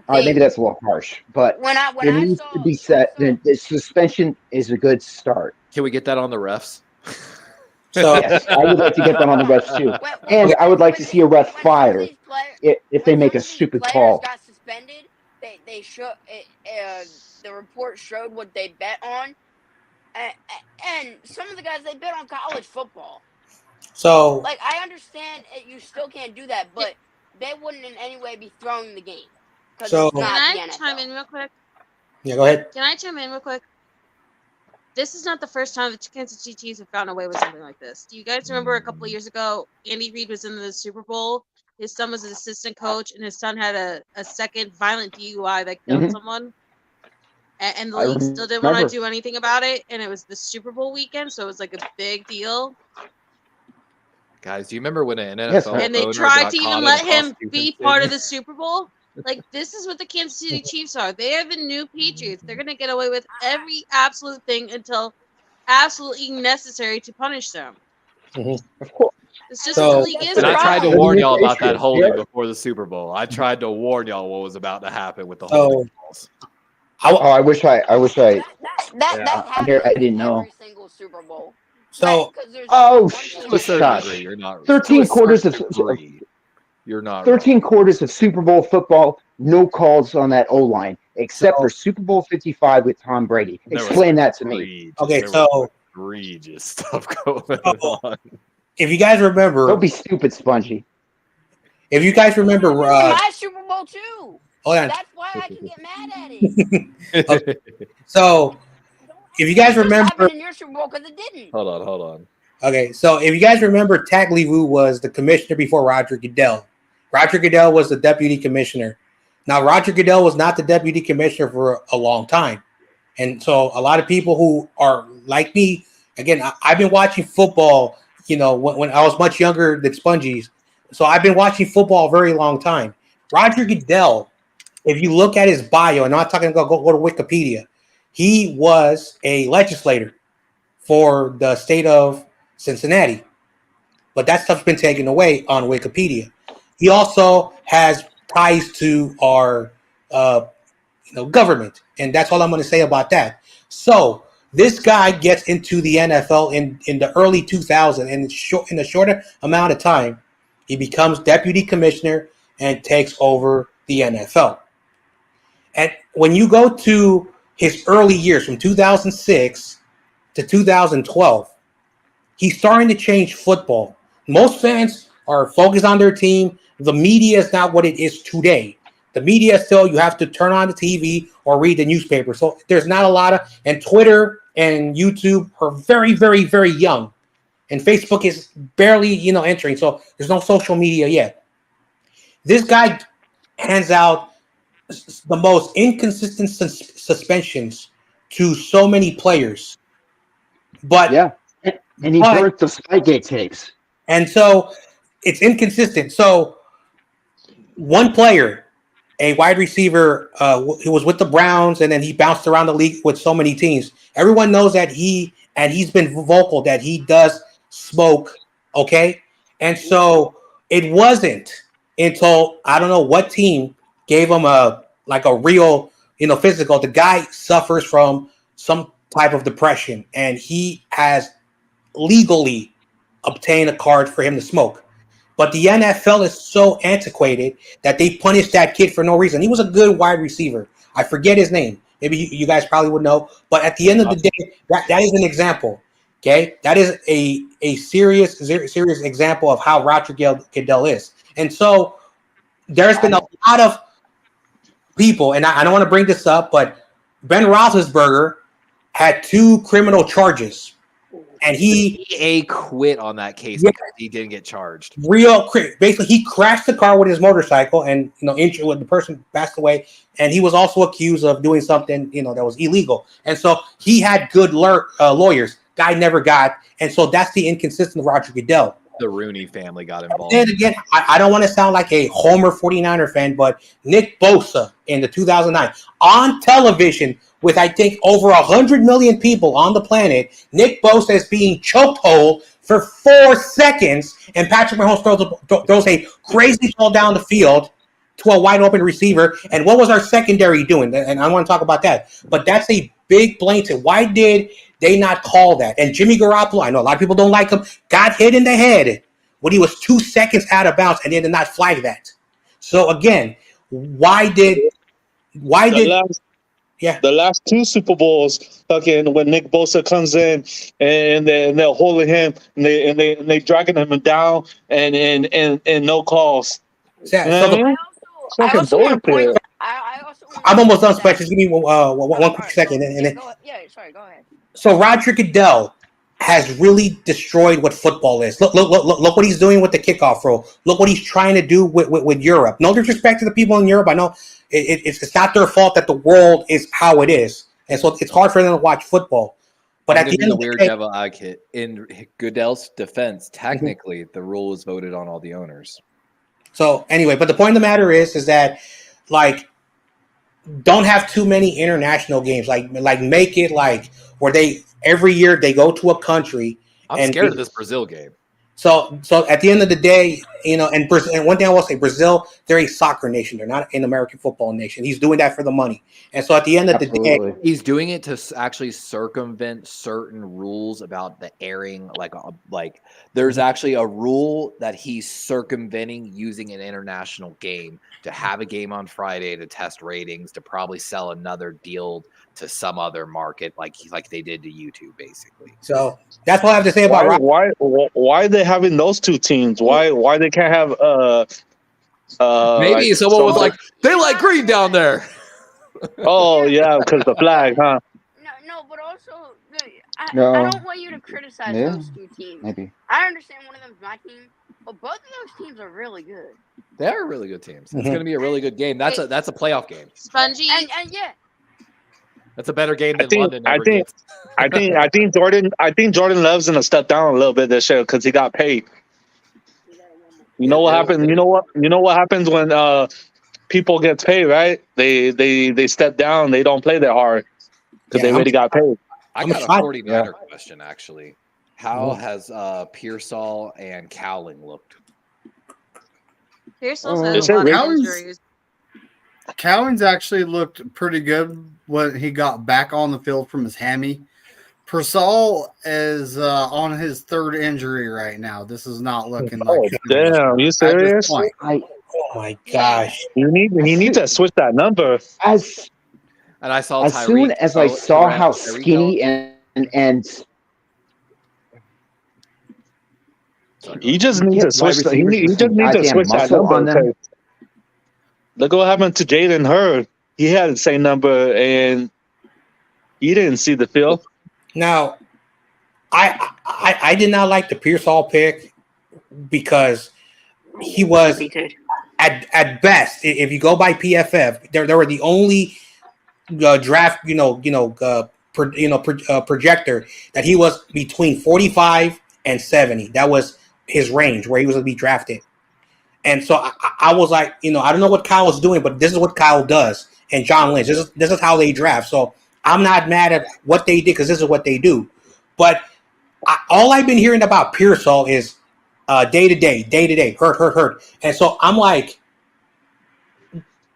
Maybe that's a little harsh, but it needs to be set. The suspension is a good start. Can we get that on the refs? So yes, I would like to get them on the refs too, and I would like to see a ref fired if they make a stupid call. Got suspended. They showed the report showed what they bet on, and some of the guys they bet on college football. So, like, I understand you still can't do that, but they wouldn't in any way be throwing the game. So, can I chime in real quick? Yeah, go ahead. Can I chime in real quick? This is not the first time the Kansas City Chiefs have gotten away with something like this. Do you guys remember a couple of years ago, Andy Reid was in the Super Bowl. His son was an assistant coach, and his son had a second violent DUI that killed someone. And the league still didn't want to do anything about it. And it was the Super Bowl weekend, so it was like a big deal. Guys, do you remember when an NFL and they tried to even let him be part of the Super Bowl? Like, this is what the Kansas City Chiefs are. They are the new Patriots. They're going to get away with every absolute thing until absolutely necessary to punish them. Of course. It's just what the league is. And I tried to warn y'all about that holding before the Super Bowl. I tried to warn y'all what was about to happen with the holding calls. I wish I. That I didn't know. Every single Super Bowl. So, shush. You're not. 13 quarters of. You're not 13 quarters of Super Bowl football, no calls on that O-line, except for Super Bowl 55 with Tom Brady. Explain that to me. Okay, so egregious stuff going on. If you guys remember, don't be stupid, Spongy. If you guys remember, my Super Bowl too. Hold on. That's why I can get mad at it. Okay. So, if you guys remember, in your Super Bowl because it didn't. Hold on. Okay, so if you guys remember, Tagliabue was the commissioner before Roger Goodell. Roger Goodell was the deputy commissioner. Now, Roger Goodell was not the deputy commissioner for a long time. And so a lot of people who are like me, again, I've been watching football, when I was much younger than Spongy's. So I've been watching football a very long time. Roger Goodell, if you look at his bio, and I'm not talking about go to Wikipedia, he was a legislator for the state of Cincinnati. But that stuff's been taken away on Wikipedia. He also has ties to our, government, and that's all I'm going to say about that. So this guy gets into the NFL in the early 2000s, and in a shorter amount of time, he becomes deputy commissioner and takes over the NFL. And when you go to his early years from 2006 to 2012, he's starting to change football. Most fans are focused on their team. The media is not what it is today. The media still, you have to turn on the TV or read the newspaper. So there's not a lot of, and Twitter and YouTube are very, very, very young. And Facebook is barely, entering. So there's no social media yet. This guy hands out the most inconsistent suspensions to so many players. But yeah, and he burnt the Spygate tapes. And so it's inconsistent. So one player a wide receiver who was with the Browns, and then he bounced around the league with so many teams. Everyone knows that he's been vocal that he does smoke, okay? And so it wasn't until I don't know what team gave him a real, physical. The guy suffers from some type of depression, and he has legally obtained a card for him to smoke. But the NFL is so antiquated that they punished that kid for no reason. He was a good wide receiver. I forget his name. Maybe you guys probably would know. But at the end of the day, that is an example. Okay, that is a serious example of how Roger Goodell is. And so there's been a lot of people, and I don't want to bring this up, but Ben Roethlisberger had 2 criminal charges. And he quit on that case because he didn't get charged. Basically, he crashed the car with his motorcycle, and injured when the person passed away. And he was also accused of doing something that was illegal. And so he had good lawyers. Guy never got, and so that's the inconsistency of Roger Goodell. The Rooney family got involved. And again, I don't want to sound like a Homer 49er fan, but Nick Bosa in the 2009 on television with I think over 100 million people on the planet, Nick Bosa is being choked whole for 4 seconds, and Patrick Mahomes throws a crazy ball down the field to a wide open receiver. And what was our secondary doing? And I want to talk about that. But that's a big blatant. Why did they not call that? And Jimmy Garoppolo, I know a lot of people don't like him, got hit in the head when he was 2 seconds out of bounds, and they did not flag that. So again, why did the last 2 Super Bowls, fucking when Nick Bosa comes in and they're holding him and they dragging him down and no calls. I'm almost done, Spike. Just give me one quick second. Sorry, go ahead. So Roger Goodell has really destroyed what football is. Look what he's doing with the kickoff rule. Look what he's trying to do with Europe. No disrespect to the people in Europe. I know it's not their fault that the world is how it is, and so it's hard for them to watch football. But at the end of the day, devil advocate in Goodell's defense, technically the rule was voted on all the owners. So anyway, but the point of the matter is that don't have too many international games. Like make it where they every year they go to a country. I'm scared of this Brazil game. So at the end of the day, and Brazil, and one thing I will say, Brazil, they're a soccer nation. They're not an American football nation. He's doing that for the money. And so at the end of the day, he's doing it to actually circumvent certain rules about the airing. Like there's actually a rule that he's circumventing using an international game to have a game on Friday to test ratings, to probably sell another deal to some other market, like they did to YouTube, basically. So that's what I have to say about why are they having those 2 teams? Why they can't have maybe someone was like, they like green down there. Oh yeah, because the flag, huh? No, but also I don't want you to criticize those 2 teams. Maybe I understand one of them's my team, but both of those teams are really good. They are really good teams. It's going to be a really good game. That's a playoff game. Spongy and yeah. That's a better game than London. I think Jordan Love's gonna step down a little bit this year because he got paid. You know what happened? You know what happens when people get paid, right? They step down. They don't play that hard because they already got paid. I got a 49er question actually. How has Pearsall and Cowling looked? Pearsall's had a lot of injuries. Cowling's actually looked pretty good when he got back on the field from his hammy. Pearsall is on his 3rd injury right now. This is not looking like. Damn, you serious? Oh my gosh! He needs to switch that number. And I saw as soon as I saw how skinny and he just needs to switch. He just needs to switch that number. Look what happened to Jalen Hurd. He had the same number, and he didn't see the field. Now, I did not like the Pearsall pick because he was at best. If you go by PFF, they were the only draft projector that he was between 45 and 70. That was his range where he was going to be drafted. And so I was like, I don't know what Kyle was doing, but this is what Kyle does. And John Lynch, this is how they draft. So I'm not mad at what they did because this is what they do. But all I've been hearing about Pearsall is day to day, hurt. And so I'm like,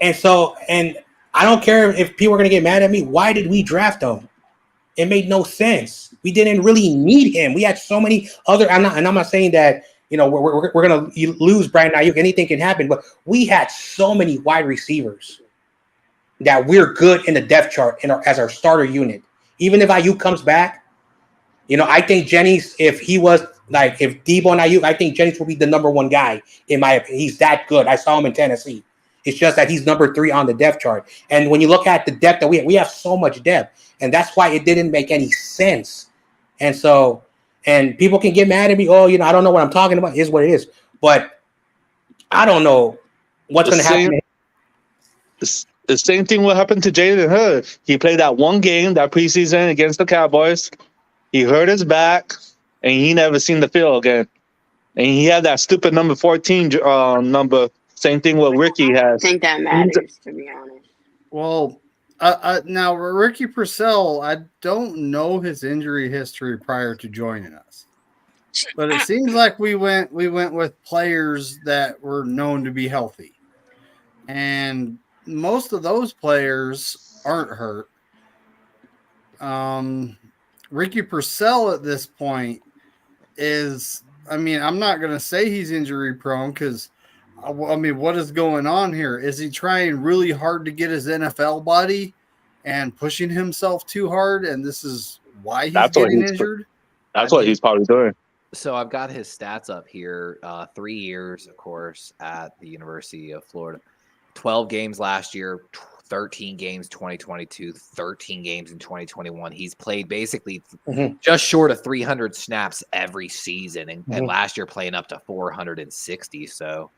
and I don't care if people are going to get mad at me. Why did we draft him? It made no sense. We didn't really need him. We had so many other. I'm not saying that we're going to lose Brandon Ayuk. Anything can happen, but we had so many wide receivers that we're good in the depth chart as our starter unit. Even if Ayuk comes back, I think Jennings, if Debo and Ayuk, I think Jennings will be the number one guy in my opinion. He's that good. I saw him in Tennessee. It's just that he's number 3 on the depth chart. And when you look at the depth that we have so much depth, and that's why it didn't make any sense. And so, and people can get mad at me. Oh, I don't know what I'm talking about. It is what it is. But I don't know what's going to happen. The same thing will happen to Jalen Hurd. He played that one game, that preseason against the Cowboys. He hurt his back, and he never seen the field again. And he had that stupid number 14 number. Same thing what Ricky has. I think that matters, to be honest. Well, now Ricky Purcell, I don't know his injury history prior to joining us, but it seems like we went with players that were known to be healthy, and most of those players aren't hurt. Ricky Purcell at this point is, I'm not going to say he's injury prone because, what is going on here? Is he trying really hard to get his NFL body and pushing himself too hard? And this is why he's getting injured? That's what he's probably doing. So I've got his stats up here. 3 years, of course, at the University of Florida. 12 games last year, 13 games 2022, 13 games in 2021. He's played basically just short of 300 snaps every season, and last year playing up to 460. So,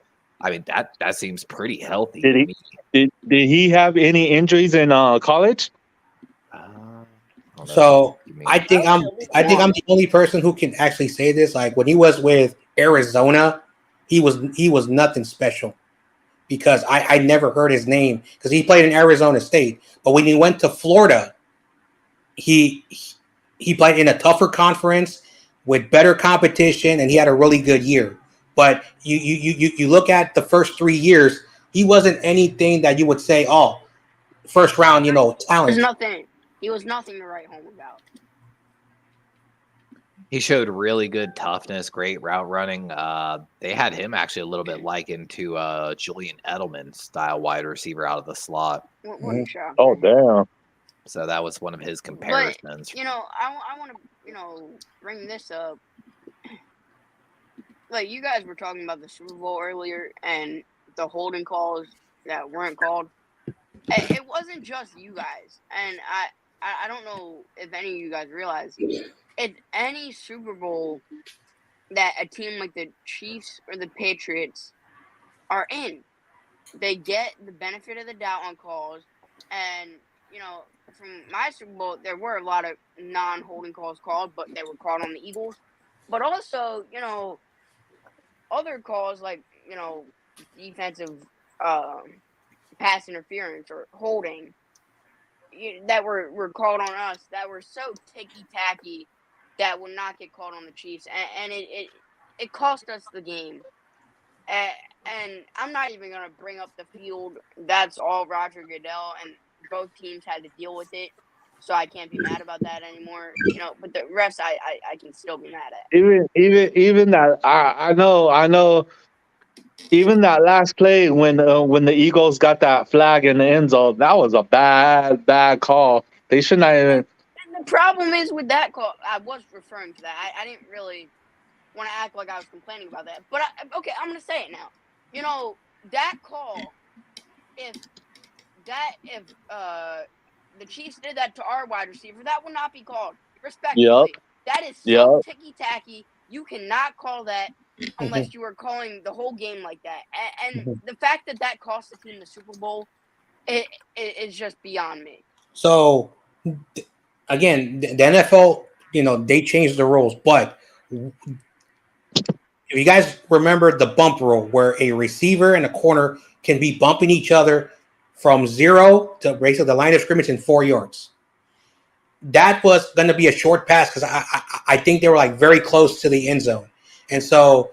that seems pretty healthy. Did he have any injuries in college? So I think I'm the only person who can actually say this. Like when he was with Arizona, he was nothing special. Because I never heard his name because he played in Arizona State. But when he went to Florida, he played in a tougher conference with better competition, and he had a really good year. But you look at the first 3 years, he wasn't anything that you would say, oh, first round, talent. He was nothing to write home about. He showed really good toughness, great route running. They had him actually a little bit likened to Julian Edelman style wide receiver out of the slot. Oh, damn. So that was one of his comparisons. But, I want to, bring this up. Like, you guys were talking about the Super Bowl earlier and the holding calls that weren't called. It wasn't just you guys. And I don't know if any of you guys realize at any Super Bowl that a team like the Chiefs or the Patriots are in, they get the benefit of the doubt on calls. And, from my Super Bowl, there were a lot of non-holding calls called, but they were called on the Eagles. But also, other calls like, defensive pass interference or holding that were called on us that were so ticky-tacky that would not get called on the Chiefs, and it cost us the game. And I'm not even going to bring up the field. That's all Roger Goodell, and both teams had to deal with it, so I can't be mad about that anymore. But the refs, I can still be mad at. Even that, I know. Even that last play when the Eagles got that flag in the end zone, that was a bad call. They should not even. The problem is with that call, I was referring to that. I didn't really want to act like I was complaining about that. But, I'm going to say it now. That call, if the Chiefs did that to our wide receiver, that would not be called. Respectfully. Yep. That is so ticky-tacky. You cannot call that unless you are calling the whole game like that. And the fact that cost the team the Super Bowl, it is just beyond me. So, again, the NFL, they changed the rules, but if you guys remember the bump rule, where a receiver and a corner can be bumping each other from 0 to basically the line of scrimmage in 4 yards. That was going to be a short pass because I think they were like very close to the end zone. And so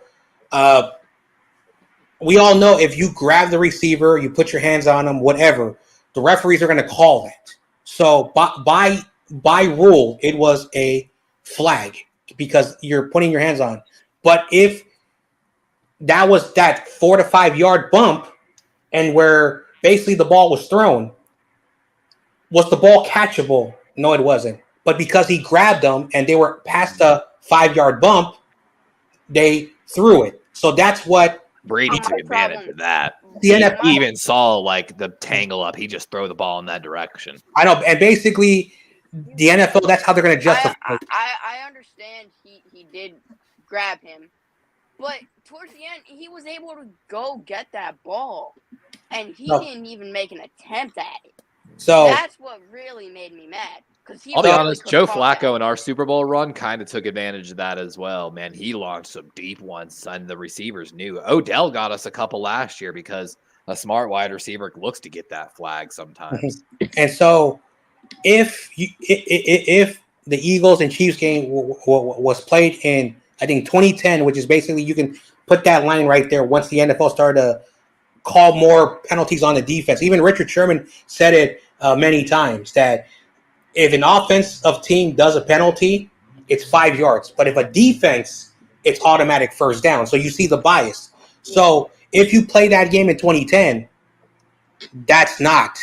we all know if you grab the receiver, you put your hands on them, whatever, the referees are going to call that. So by rule, it was a flag because you're putting your hands on. But if that was that 4 to 5 yard bump and where basically the ball was thrown, was the ball catchable? No, it wasn't. But because he grabbed them and they were past the 5 yard bump, they threw it. So that's what Brady took advantage of that. The He NFL even saw like the tangle up. He just throw the ball in that direction. I know, and basically the NFL, that's how they're going to justify it. I understand he did grab him, but towards the end, he was able to go get that ball, and he didn't even make an attempt at it. So that's what really made me mad. I'll be honest, Joe Flacco in our Super Bowl run kind of took advantage of that as well. Man, he launched some deep ones, and the receivers knew. Odell got us a couple last year because a smart wide receiver looks to get that flag sometimes. And so if the Eagles and Chiefs game was played in, I think, 2010, which is basically you can put that line right there once the NFL started to call more penalties on the defense. Even Richard Sherman said it many times that if an offensive team does a penalty, it's 5 yards. But if a defense, it's automatic first down. So you see the bias. So if you play that game in 2010, that's not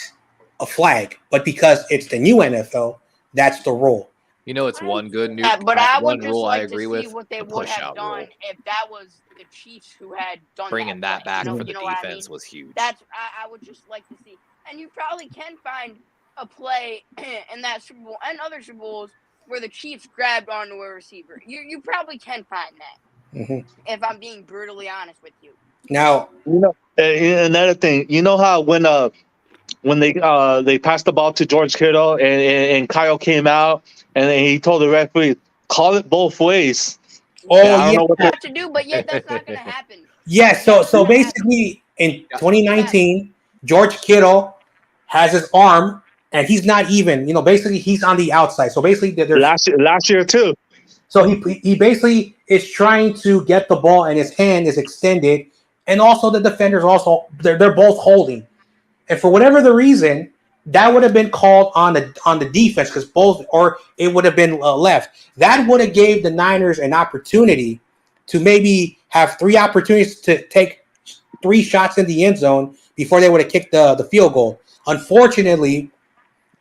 a flag. But because it's the new NFL, that's the rule. You know, it's one good new but I one would just rule like I agree to with. see what they the would have push-out done rule. if that was the Chiefs who had done Bringing that play. back for the you know what I defense mean? was huge. That's I would just like to see, and you probably can find a play in that Super Bowl and other Super Bowls where the Chiefs grabbed onto a receiver. You probably can find that. Mm-hmm. If I'm being brutally honest with you. Now, another thing, you know how when they passed the ball to George Kittle and Kyle came out and he told the referee, call it both ways. Oh, I don't know what have to do, but yet that's not going to happen. Yeah, so basically in 2019, George Kittle has his arm and he's not even, basically he's on the outside. So basically there's last year too. So he basically is trying to get the ball and his hand is extended, and also the defenders also they're both holding. And for whatever the reason, that would have been called on the defense because both, or it would have been left. That would have gave the Niners an opportunity to maybe have 3 opportunities to take 3 shots in the end zone before they would have kicked the field goal. Unfortunately,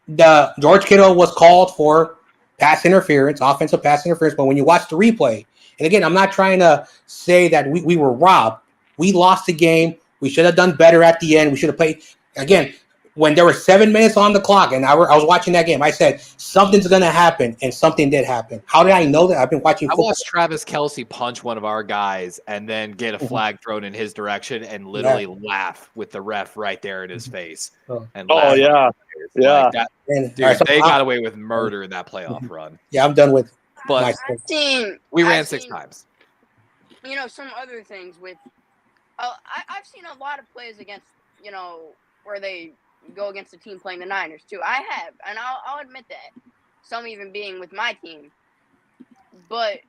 the George Kittle was called for pass interference, offensive pass interference. But when you watch the replay, and again, I'm not trying to say that we were robbed. We lost the game. We should have done better at the end. We should have played. Again, when there were 7 minutes on the clock and I was watching that game, I said, something's going to happen, and something did happen. How did I know that? I've been watching football. I watched Travis Kelce punch one of our guys and then get a flag thrown in his direction and literally laugh with the ref right there in his face. And yeah. Like that, And, dude, they got away with murder in that playoff run. Yeah, I'm done with But we ran I've 6 seen, times. Some other things with I've seen a lot of plays against, where they go against the team playing the Niners too. I have, and I'll admit that. Some even being with my team. But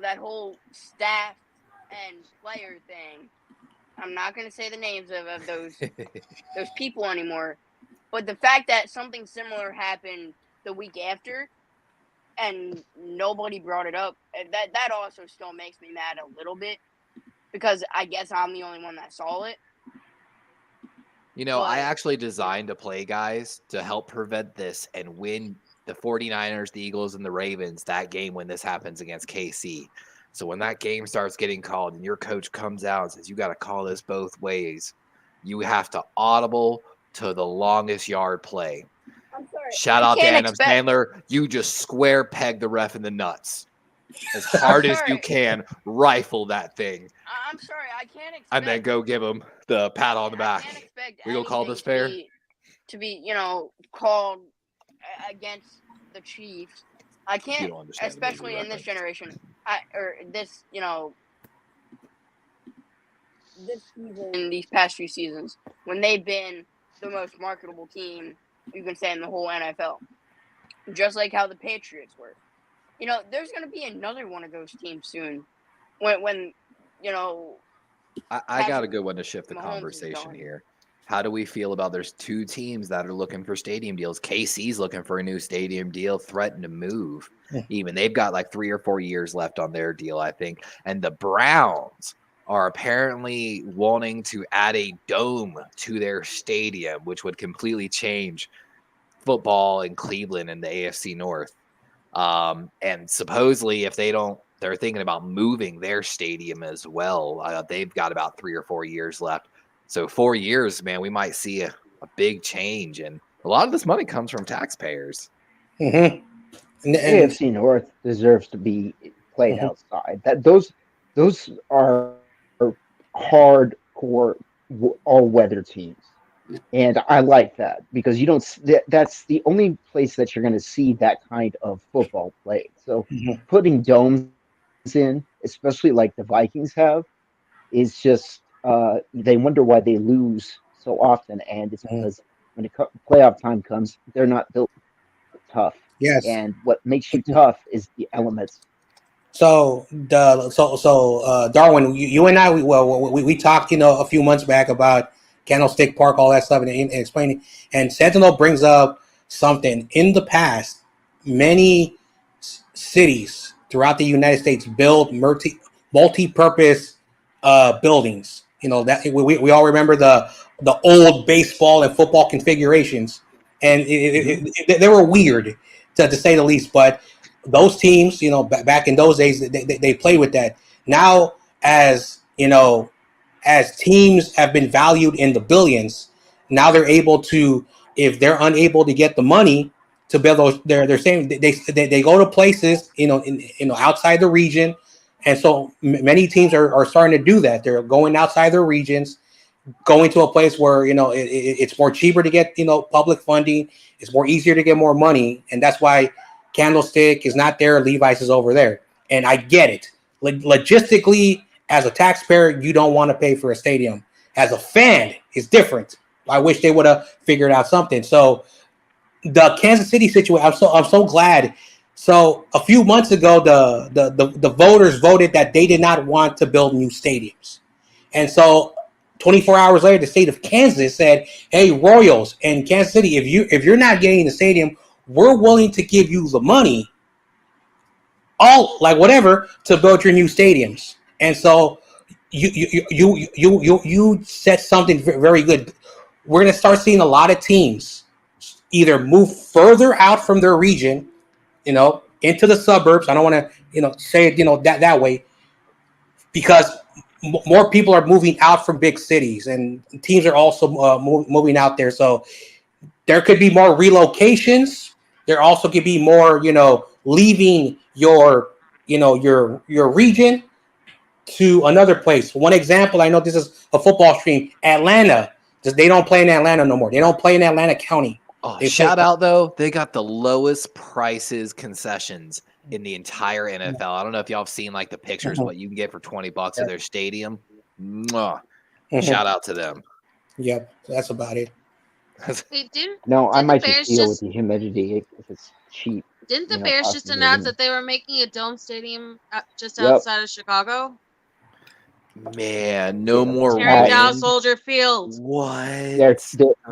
that whole staff and player thing. I'm not going to say the names of those people anymore. But the fact that something similar happened the week after and nobody brought it up, that also still makes me mad a little bit because I guess I'm the only one that saw it. I actually designed a play, guys, to help prevent this and win the 49ers, the Eagles, and the Ravens that game when this happens against KC. So when that game starts getting called and your coach comes out and says, you got to call this both ways, you have to audible to the longest yard play. I'm sorry. Shout out to Adam Sandler. You just square peg the ref in the nuts. As hard as you can, rifle that thing. I'm sorry, I can't expect. And then go give him the pat on the back. I can't expect We gonna call this fair? to be called against the Chiefs I You can't, don't understand the movie especially in this reference. generation, or this, this season, these past few seasons, when they've been the most marketable team you can say in the whole NFL, just like how the Patriots were. There's going to be another one of those teams soon. When I got a Patrick good one to shift the Mahomes is conversation gone. here. How do we feel about there's two teams that are looking for stadium deals? KC's looking for a new stadium deal, threatened to move. Even they've got like 3 or 4 years left on their deal, I think. And the Browns are apparently wanting to add a dome to their stadium, which would completely change football in Cleveland and the AFC North. And supposedly, if they don't, they're thinking about moving their stadium as well. They've got about 3 or 4 years left. So 4 years, man, we might see a big change. And a lot of this money comes from taxpayers. Mm-hmm. And AFC North deserves to be played outside. Those are hardcore all weather teams, and I like that because you don't. That's the only place that you're going to see that kind of football played. So putting domes in, especially like the Vikings have, is just they wonder why they lose so often, and it's because when playoff time comes, they're not built tough. yes. And what makes you tough is the elements. So Darwin, you and I, we talked, a few months back about Candlestick Park, all that stuff, and explaining. And Sentinel brings up something. In the past, many cities throughout the United States build multi-purpose buildings. That we all remember the old baseball and football configurations, and they were weird to say the least, but those teams, back in those days, they play with that. Now, as teams have been valued in the billions, now they're able to, if they're unable to get the money to build those, they're saying they go to places, outside the region, and so many teams are starting to do that. They're going outside their regions, going to a place where it's more cheaper to get public funding. It's more easier to get more money, and that's why Candlestick is not there. Levi's is over there, and I get it. Logistically, as a taxpayer, you don't want to pay for a stadium. As a fan, it's different. I wish they would have figured out something. So the Kansas City situation, I'm so glad. So a few months ago, the voters voted that they did not want to build new stadiums, and so 24 hours later, the state of Kansas said, "Hey, Royals and Kansas City, if you're not getting the stadium, we're willing to give you the money, all like whatever, to build your new stadiums." And so you said something very good. We're going to start seeing a lot of teams either move further out from their region, into the suburbs. I don't want to, say it, that way, because more people are moving out from big cities, and teams are also moving out there. So there could be more relocations. There also could be more, leaving your region to another place. One example, I know this is a football stream, Atlanta. They don't play in Atlanta no more. They don't play in Atlanta County. Shout out, though. They got the lowest prices concessions in the entire NFL. I don't know if y'all have seen like the pictures, what you can get for $20 at their stadium. Mwah. Shout out to them. Yep, that's about it. No, I might just deal with the humidity if it's cheap. Didn't the Bears just announce that they were making a dome stadium just outside of Chicago? Man, no more tearing down Soldier Field. What?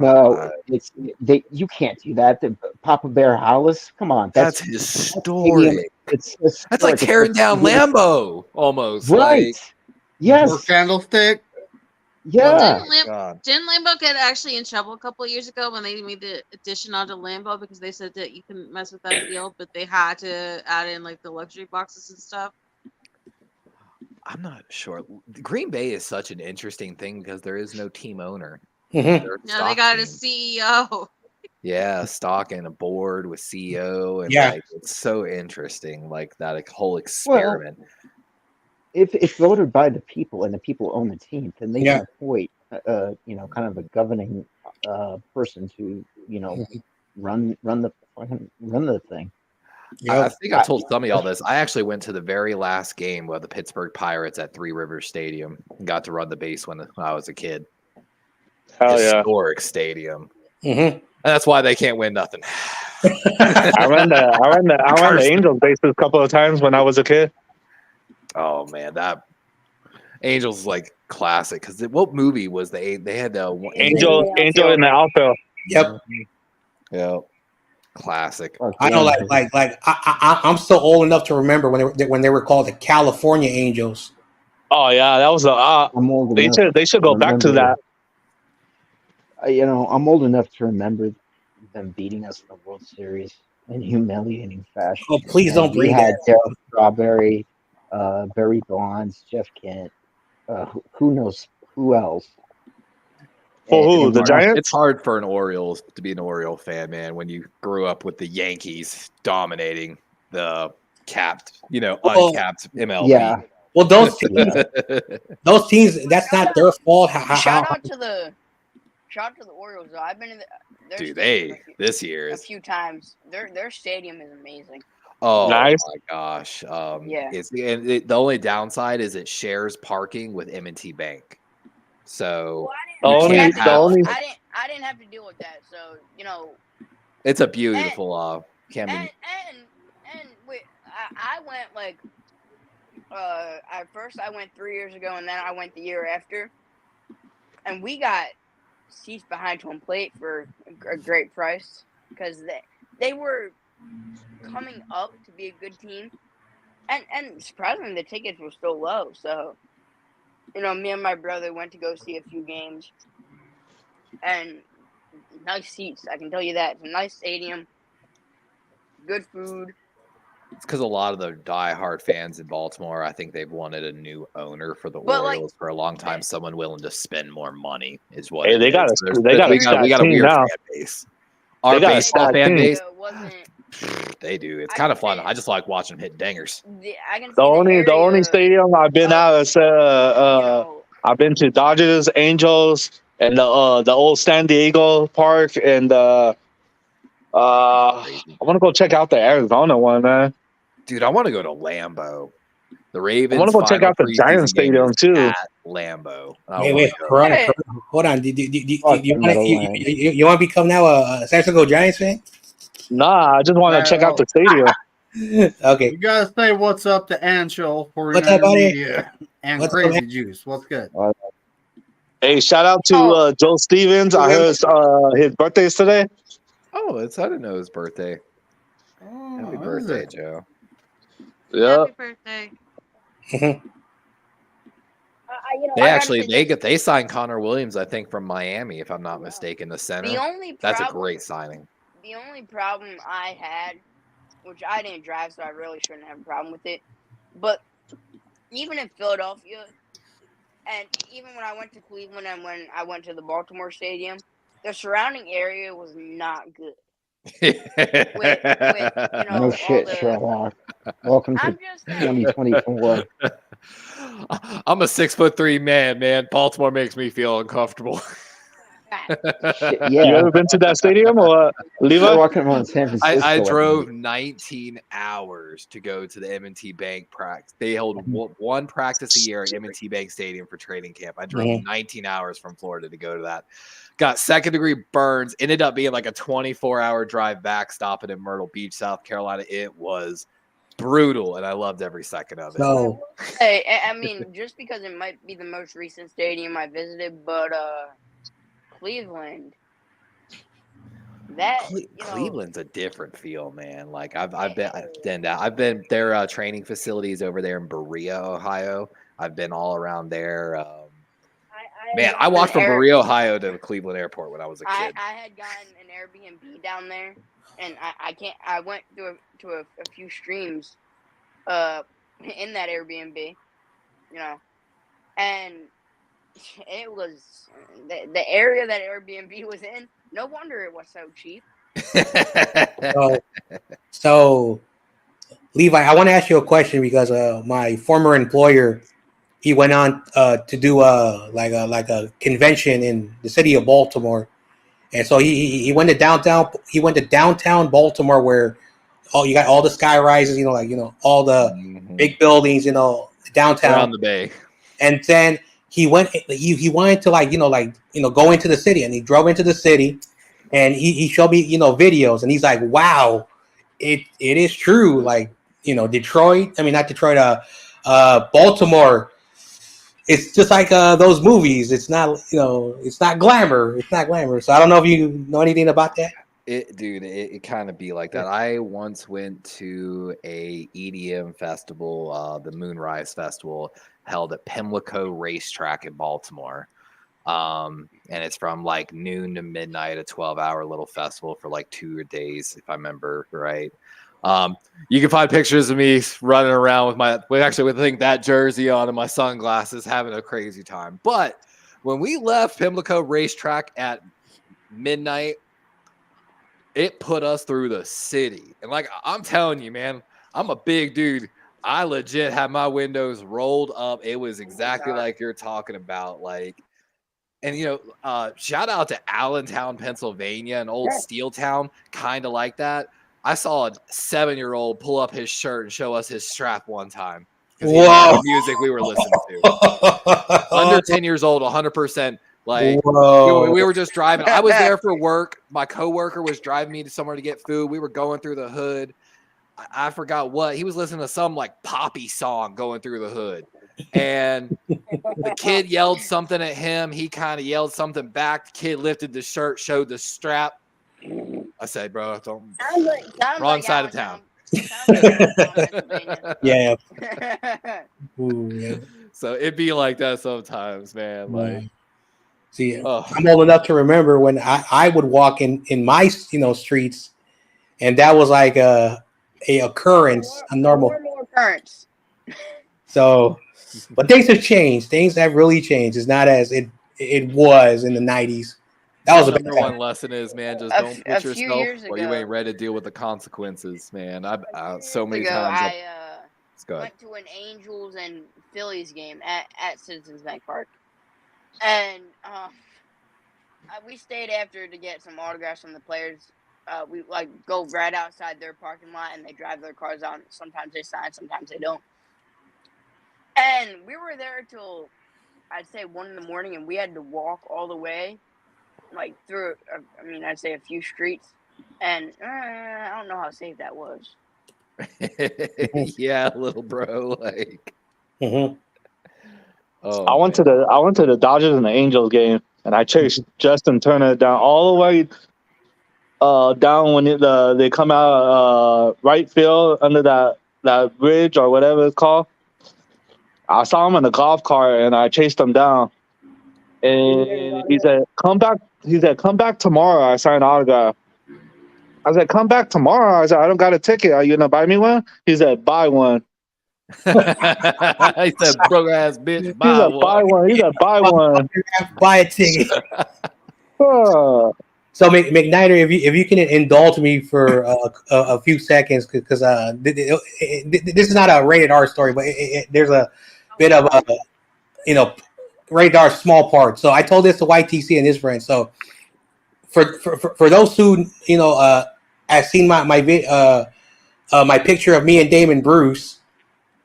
No, you can't do that. Papa Bear Hollis, come on, that's historic. That's like tearing down Lambeau almost. Right? Like, yes. Or Candlestick. Yeah. Well, didn't Lambeau get actually in trouble a couple of years ago when they made the addition onto Lambeau because they said that you couldn't mess with that field, but they had to add in like the luxury boxes and stuff? I'm not sure. Green Bay is such an interesting thing because there is no team owner. No, they got a CEO. Yeah, stock and a board with CEO, and like it's so interesting, like that whole experiment. Well, if it's voted by the people and the people own the team, then they can appoint, kind of a governing person to, run the thing. I think I told some of y'all this. I actually went to the very last game of the Pittsburgh Pirates at Three Rivers Stadium. Got to run the base when I was a kid. Hell yeah. Historic stadium. Mm-hmm. And that's why they can't win nothing. I ran the Angels bases a couple of times when I was a kid. Oh man, that Angels is like classic. Because what movie was they had the Angel in the outfield. Yep. Yeah. Classic. I know, I'm still old enough to remember when they were called the California Angels. Oh yeah, that was I'm old enough they should go back to that. I'm old enough to remember them beating us in the World Series in humiliating fashion. Oh, please don't bring had that. Darryl Strawberry, Barry Bonds, Jeff Kent, who knows who else. For who? The Giants? It's hard for an Orioles to be an Oriole fan, man, when you grew up with the Yankees dominating the uncapped MLB. Yeah. Well, those teams, that's not their fault. Shout out to the Orioles though. I've been in their stadium this year a few times. Their stadium is amazing. Oh nice. My gosh. Yeah. The only downside is it shares parking with M&T Bank. So I didn't have to deal with that. So it's a beautiful and wait, I went at first I went 3 years ago, and then I went the year after, and we got seats behind home plate for a great price because they were coming up to be a good team, and surprisingly the tickets were still low. So me and my brother went to go see a few games, and nice seats. I can tell you that. It's a nice stadium, good food. It's because a lot of the diehard fans in Baltimore, I think they've wanted a new owner for the Orioles for a long time. Someone willing to spend more money is what. Hey, we got a weird fan base. Our baseball fan base. They do. It's kind of fun. I just like watching them hit dingers. The only stadium I've been at is I've been to Dodgers, Angels, and the old San Diego Park, and I want to go check out the Arizona one, man. Dude, I want to go to Lambeau. The Ravens. I want to go check out the Giants stadium too. At Lambeau. Wait, hold on. Do you want to become now a San Francisco Giants fan? Nah, I just want to check out the stadium. Okay. You gotta say what's up to Anshul for what's up, buddy? Media and What's Crazy up, Juice. What's good? Hey, shout out to Joe Stevens. I heard his birthday is today. Oh, I didn't know his birthday. Oh, Happy birthday, Joe. Yeah. Happy birthday. They signed Connor Williams, I think, from Miami, if I'm not mistaken, the center. That's a great signing. The only problem I had, which I didn't drive, so I really shouldn't have a problem with it, but even in Philadelphia, and even when I went to Cleveland and when I went to the Baltimore Stadium, the surrounding area was not good. No shit, Sherlock. Welcome to 2024. I'm a 6'3" man. Baltimore makes me feel uncomfortable. Shit, yeah. You ever been to that stadium or Levi? Walking around San Francisco. I drove 19 hours to go to the M&T Bank practice. They hold one practice a year at M&T Bank Stadium for training camp. I drove 19 hours from Florida to go to that. Got second-degree burns. Ended up being like a 24-hour drive back, stopping in Myrtle Beach, South Carolina. It was brutal, and I loved every second of it. So, hey, I mean, just because it might be the most recent stadium I visited, but Cleveland. Cleveland's a different feel, man. Like I've been their training facilities over there in Berea, Ohio. I've been all around there. I walked from Berea, Ohio to the Cleveland airport when I was a kid. I had gotten an Airbnb down there, and I went to a few streams in that Airbnb, and it was the area that Airbnb was in. No wonder it was so cheap. So Levi, I want to ask you a question because my former employer, he went on to do like a convention in the city of Baltimore, and so he went to downtown. He went to downtown Baltimore, where you got all the sky rises, all the big buildings, downtown around the bay. And then he wanted to go into the city, and he drove into the city, and he showed me videos, and he's like, wow, it is true, like Detroit. I mean, not Detroit, Baltimore. It's just like those movies. It's not it's not glamour. It's not glamour. So I don't know if you know anything about that. It kind of be like that. I once went to a EDM festival, the Moonrise Festival, held at Pimlico Racetrack in Baltimore. And it's from like noon to midnight, a 12-hour little festival for like 2 days, if I remember right. You can find pictures of me running around with that jersey on and my sunglasses, having a crazy time. But when we left Pimlico Racetrack at midnight, it put us through the city. And like I'm telling you, man, I'm a big dude. I legit had my windows rolled up. It was exactly like you're talking about. Like, and shout out to Allentown, Pennsylvania, an old steel town, kind of like that. I saw a 7-year-old pull up his shirt and show us his strap one time. Whoa! The music we were listening to. Under 10 years old, 100%. Like we were just driving. I was there for work. My coworker was driving me to somewhere to get food. We were going through the hood. I forgot what he was listening to, some like poppy song going through the hood, and the kid yelled something at him. He kind of yelled something back. The kid lifted the shirt, showed the strap. I said, "Bro, don't wrong side of town." Yeah. Ooh, yeah. So it'd be like that sometimes, man. Like, see, I'm old enough to remember when I would walk in my streets, and that was like a occurrence, a normal occurrence. So, but things have changed. Things have really changed. It's not as it was in the 90s. That was the number one lesson is, man, just don't put yourself or you ain't ready to deal with the consequences, man. I've so many times. I went to an Angels and Phillies game at Citizens Bank Park, and we stayed after to get some autographs from the players. We go right outside their parking lot, and they drive their cars out. Sometimes they sign, sometimes they don't. And we were there till I'd say 1 in the morning, and we had to walk all the way, like through. I'd say a few streets, and I don't know how safe that was. Yeah, little bro, like. Oh, I went to the Dodgers and the Angels game, and I chased Justin Turner down all the way. Down when they come out right field under that bridge or whatever it's called. I saw him in a golf cart and I chased him down. And he said, "Come back." He said, "Come back tomorrow." I signed an autograph. I said, "Come back tomorrow." I said, "I don't got a ticket. Are you gonna buy me one?" He said, "Buy one." He said, "Broke ass bitch, buy one." Buy one. He said, "Buy one." Buy a ticket. So McNider, if you can indulge me for a few seconds, because this is not a rated R story, but there's a bit of a rated R small part. So I told this to YTC and his friends. So for those who have seen my picture of me and Damon Bruce,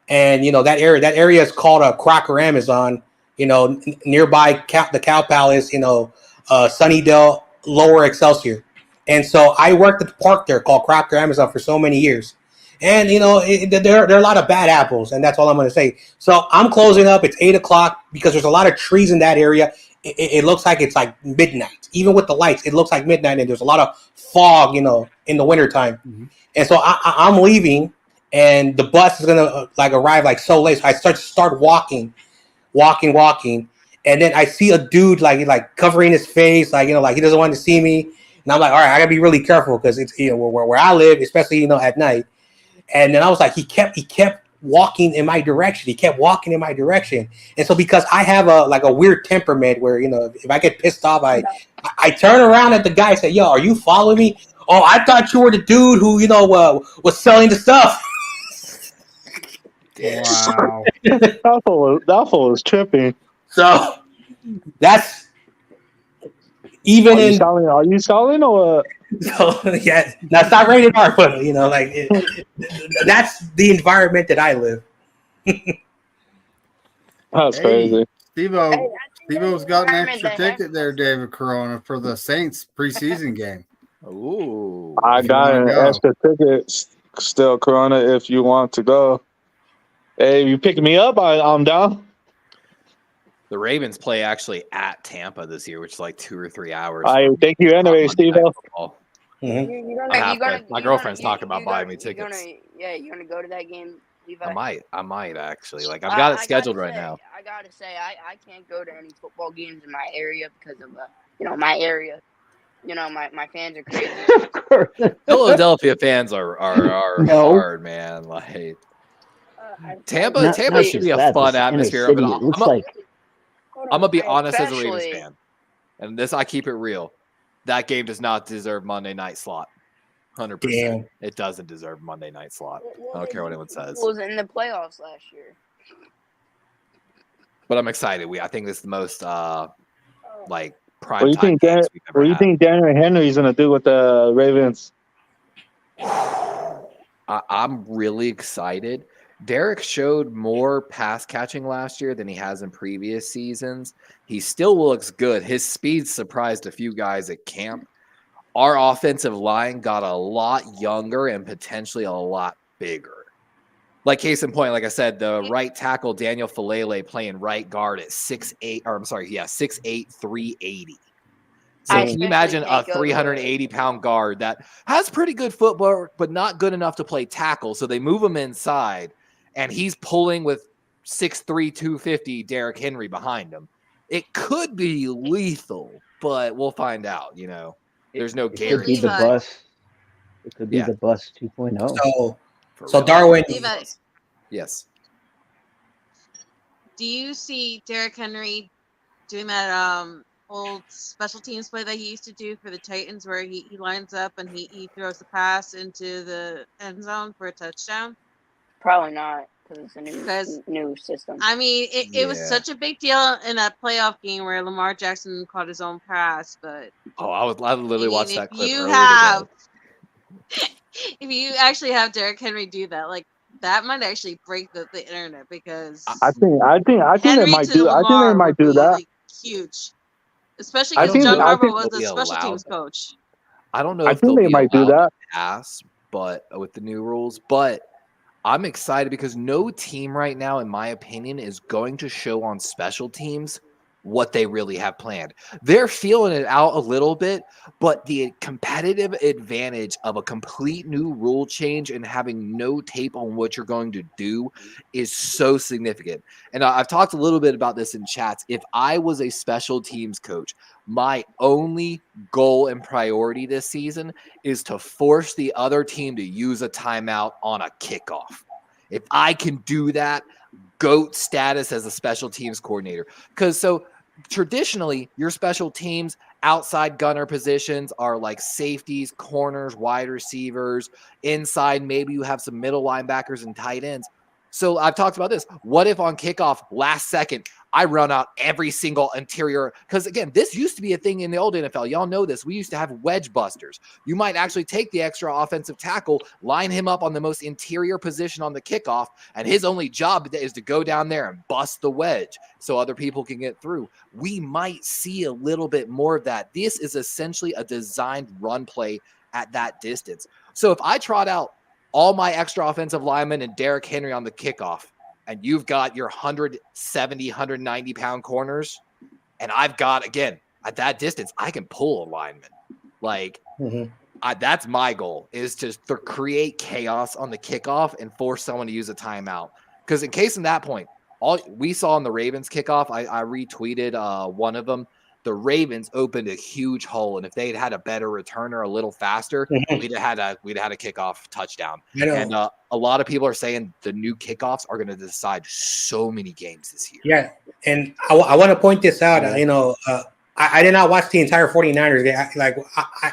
and that area is called Crocker Amazon. Nearby the Cow Palace. Sunnydale, Lower Excelsior. And so I worked at the park there called Crocker Amazon for so many years. And, there are a lot of bad apples, and that's all I'm going to say. So I'm closing up. It's 8 o'clock because there's a lot of trees in that area. It looks like it's like midnight. Even with the lights, it looks like midnight, and there's a lot of fog, in the wintertime. Mm-hmm. And so I'm leaving, and the bus is going to arrive so late. So I start walking. And then I see a dude like covering his face, like he doesn't want to see me. And I'm like, all right, I gotta be really careful because it's where I live, especially at night. And then I was like, he kept walking in my direction. He kept walking in my direction. And so because I have a weird temperament where if I get pissed off, I turn around at the guy and say, "Yo, are you following me? Oh, I thought you were the dude who was selling the stuff." Wow, that fool was tripping. So that's even Are you selling or what? So yeah, that's not rated R, but that's the environment that I live. That's crazy. Steve-O's got an extra Environment that ticket there, David Corona, for the Saints preseason game. Ooh. I If you got wanna an go. extra ticket still, Corona, if you want to go. Hey, you picking me up? I'm down. The Ravens play actually at Tampa this year, which is like 2 or 3 hours. I from thank you anyway, Monday Night Steve-O. Football. Mhm. My girlfriend's talking about buying me tickets. You gonna go to that game, Levi? I might actually. Like I've got it scheduled right now. I gotta say, I can't go to any football games in my area because of my area. My fans are crazy. Of course. Philadelphia fans are No. hard, man. Like Tampa Not should be just a that, fun this inner atmosphere. city, But it looks like I'm gonna be honest as a Ravens Especially- fan, and this I keep it real. That game does not deserve Monday night slot. 100%. Damn. It doesn't deserve Monday night slot. I don't care what anyone says. Was in the playoffs last year. But I'm excited. I think this is the most like prime What do you time think? games we've ever What do you had. think Daniel Henry's gonna do with the Ravens? I'm really excited. Derek showed more pass catching last year than he has in previous seasons. He still looks good. His speed surprised a few guys at camp. Our offensive line got a lot younger and potentially a lot bigger. Like case in point, like I said, the right tackle Daniel Falele playing right guard at 6'8", or I'm sorry, 6'8", 380. So I can you imagine a especially can't go to 380-pound guard that has pretty good footwork, but not good enough to play tackle? So they move him inside, and he's pulling with 6'3", 250 Derrick Henry behind him. It could be lethal, but we'll find out. There's no it could be guarantee. the bus. It could be Yeah. the bus 2.0. So Darwin, Levi, Yes. do you see Derrick Henry doing that old special teams play that he used to do for the Titans where he lines up and he throws the pass into the end zone for a touchdown? Probably not because it's a Because- new system. I mean, it was Yeah. such a big deal in that playoff game where Lamar Jackson caught his own pass, but Oh, I literally watched that clip earlier today. if you actually have Derrick Henry do that, like that might actually break the internet because I think they Henry might to do. I think they Lamar might would do be, that. like, huge, especially I because think- John I Harbaugh think was they'll a be special allowed teams that. coach. I don't know I if think they'll they be might do allowed that. to pass, but with the new rules. But I'm excited because no team right now, in my opinion, is going to show on special teams what they really have planned. They're feeling it out a little bit, but the competitive advantage of a complete new rule change and having no tape on what you're going to do is so significant. And I've talked a little bit about this in chats. If I was a special teams coach, my only goal and priority this season is to force the other team to use a timeout on a kickoff. If I can do that, GOAT status as a special teams coordinator. Because so traditionally, your special teams outside gunner positions are like safeties, corners, wide receivers. Inside, maybe you have some middle linebackers and tight ends. So I've talked about this. What if on kickoff, last second, I run out every single interior? Because again, this used to be a thing in the old NFL. Y'all know this. We used to have wedge busters. You might actually take the extra offensive tackle, line him up on the most interior position on the kickoff, and his only job is to go down there and bust the wedge so other people can get through. We might see a little bit more of that. This is essentially a designed run play at that distance. So if I trot out all my extra offensive linemen and Derrick Henry on the kickoff, and you've got your 170, 190-pound corners, and I've got, again, at that distance, I can pull a lineman. Like, that's my goal, is to create chaos on the kickoff and force someone to use a timeout. Because in case in that point, all we saw in the Ravens kickoff, I retweeted one of them. The Ravens opened a huge hole, and if they had had a better returner a little faster, we'd have had a kickoff touchdown. And a lot of people are saying the new kickoffs are going to decide so many games this year. Yeah, and I want to point this out. I did not watch the entire 49ers game.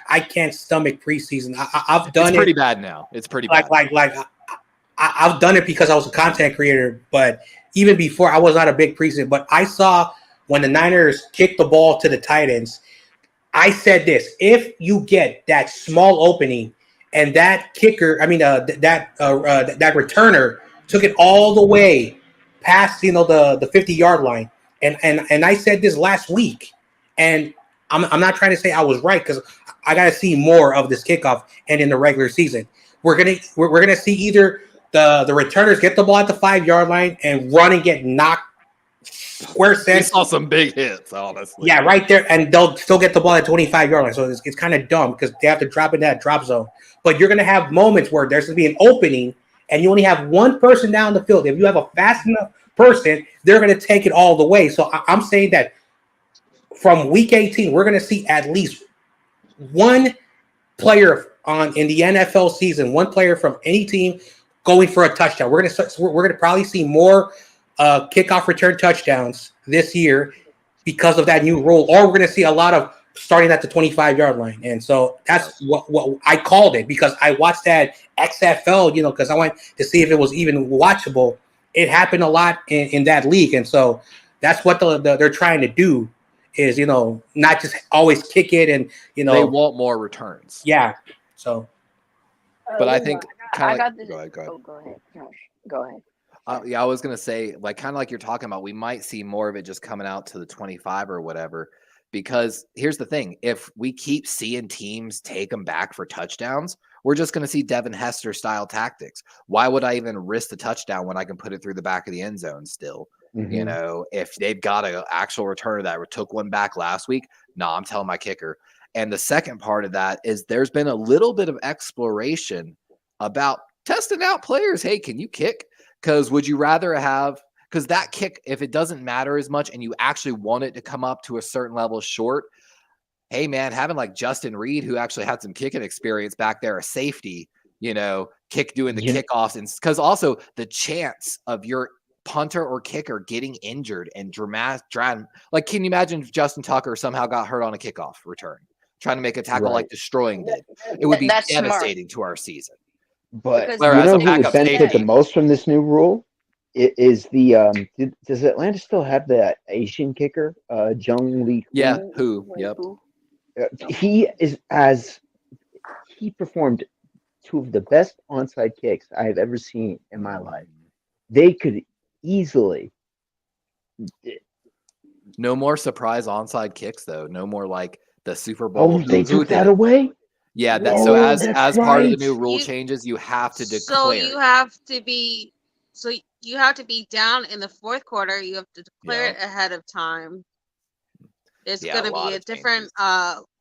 I can't stomach preseason. I've done It's it. pretty bad now. It's pretty bad. I've done it because I was a content creator, but even before I was not a big preseason. But I saw when the Niners kicked the ball to the Titans, I said this: if you get that small opening and that kicker, that returner took it all the way past the 50-yard line, and I said this last week, and I'm not trying to say I was right because I got to see more of this kickoff and in the regular season. We're gonna see either the returners get the ball at the 5-yard line and run and get knocked square We sense. saw some big hits, honestly. Yeah, right there, and they'll still get the ball at 25-yard line. So it's kind of dumb because they have to drop in that drop zone. But you're gonna have moments where there's gonna be an opening, and you only have one person down the field. If you have a fast enough person, they're gonna take it all the way. So I'm saying that from week 18, we're gonna see at least one player in the NFL season, one player from any team going for a touchdown. We're gonna probably see more kickoff return touchdowns this year because of that new rule, or we're going to see a lot of starting at the 25-yard line. And so that's what I called it because I watched that XFL, because I wanted to see if it was even watchable. It happened a lot in that league. And so that's what they're trying to do is, not just always kick it and, they want more returns. Yeah. So. But I think I got this. Go ahead. Oh, go ahead, Josh. Go ahead. I was going to say, kind of like you're talking about, we might see more of it just coming out to the 25 or whatever, because here's the thing. If we keep seeing teams take them back for touchdowns, we're just going to see Devin Hester style tactics. Why would I even risk the touchdown when I can put it through the back of the end zone still? Mm-hmm. If they've got an actual returner that took one back last week, I'm telling my kicker. And the second part of that is there's been a little bit of exploration about testing out players. Hey, can you kick? Because would you rather because that kick, if it doesn't matter as much and you actually want it to come up to a certain level short, hey, man, having like Justin Reed, who actually had some kicking experience back there, a safety, doing the kickoffs. And because also the chance of your punter or kicker getting injured and dramatic, like, can you imagine if Justin Tucker somehow got hurt on a kickoff return, trying to make a tackle like Destroying did? It would be devastating to our season. But Because who would backup benefit the most from this new rule is the does Atlanta still have that Asian kicker, Jung Lee? Yeah, Yep. He performed two of the best onside kicks I have ever seen in my life. They could easily. No more surprise onside kicks, though. No more like the Super Bowl. Oh, they took that away? Yeah, so as part of the new rule changes, you have to declare. So you have to be down in the fourth quarter. You have to declare it ahead of time. There's going to be a different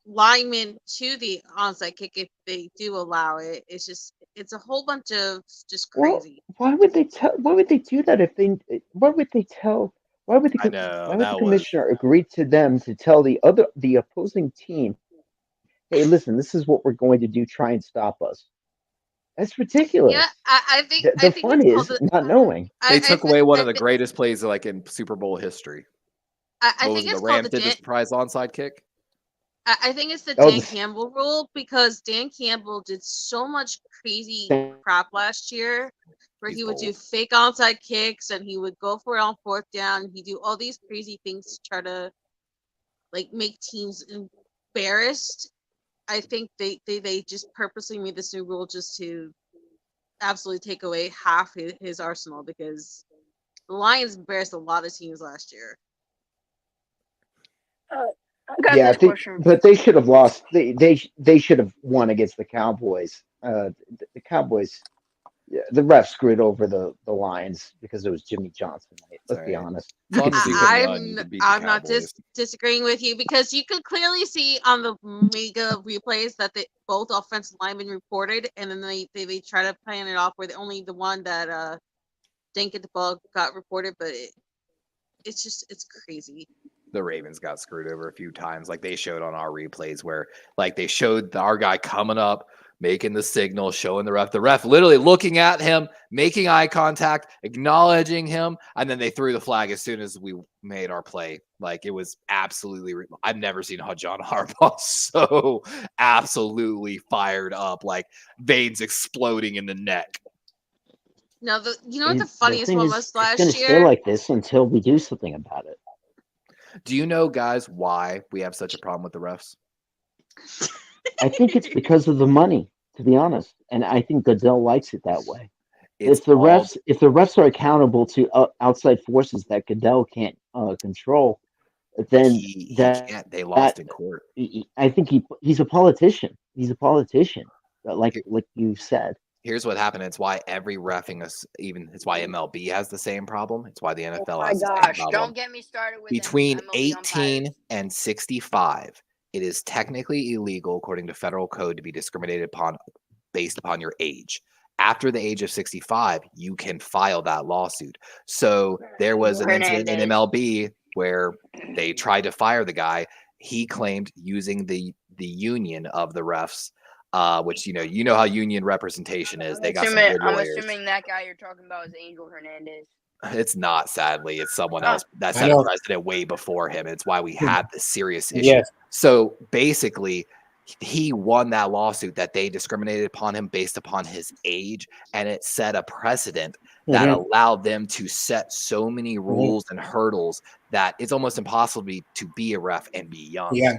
lineman to the onside kick if they do allow it. It's a whole bunch of just crazy. Well, why would they do that if they? Why would the commissioner agree to them to tell the opposing team, hey, listen, this is what we're going to do. Try and stop us. That's ridiculous. Yeah, I think the fun is not knowing. They took away one of the greatest plays like in Super Bowl history. I think it's the Rams did the surprise onside kick. I think it's the Dan Campbell rule because Dan Campbell did so much crazy crap last year where he would do fake onside kicks and he would go for it on fourth down. He'd do all these crazy things to try to make teams embarrassed. I think they just purposely made this new rule just to absolutely take away half his arsenal because the Lions embarrassed a lot of teams last year. Yeah, but they should have lost. They should have won against the Cowboys. The Cowboys, the ref screwed over the Lions because it was Jimmy Johnson. Let's be honest. I'm not disagreeing with you because you could clearly see on the mega replays that both offensive linemen reported, and then they try to plan it off where only the one that didn't get the ball got reported, but it's crazy. The Ravens got screwed over a few times. Like they showed on our replays where like they showed our guy coming up, making the signal, showing the ref literally looking at him, making eye contact, acknowledging him. And then they threw the flag as soon as we made our play. Like it was absolutely, I've never seen John Harbaugh so absolutely fired up, like veins exploding in the neck. No, you know what the funniest one was last year? It's going to stay like this until we do something about it. Do you know, guys, why we have such a problem with the refs? I think it's because of the money, to be honest, and I think Goodell likes it that way. It's all If the refs are accountable to outside forces that Goodell can't control, then he can't. They lost in court. I think he's a politician. He's a politician, like you said. Here's what happened. It's why every reffing is it's why MLB has the same problem. It's why the NFL Oh my has the same gosh! problem. Don't get me started with Between MLB 18 umpires. and 65, it is technically illegal according to federal code to be discriminated upon based upon your age. After the age of 65, you can file that lawsuit. So there was an incident in Hernandez. MLB where they tried to fire the guy. He claimed using the union of the refs, which you know how union representation is. They got some good I'm lawyers. assuming that guy you're talking about is Angel Hernandez. It's not, sadly. It's someone else that I set a know. precedent way before him. It's why we had this serious issue. Yes. So basically, he won that lawsuit that they discriminated upon him based upon his age, and it set a precedent that allowed them to set so many rules and hurdles that it's almost impossible to be a ref and be young. Yeah.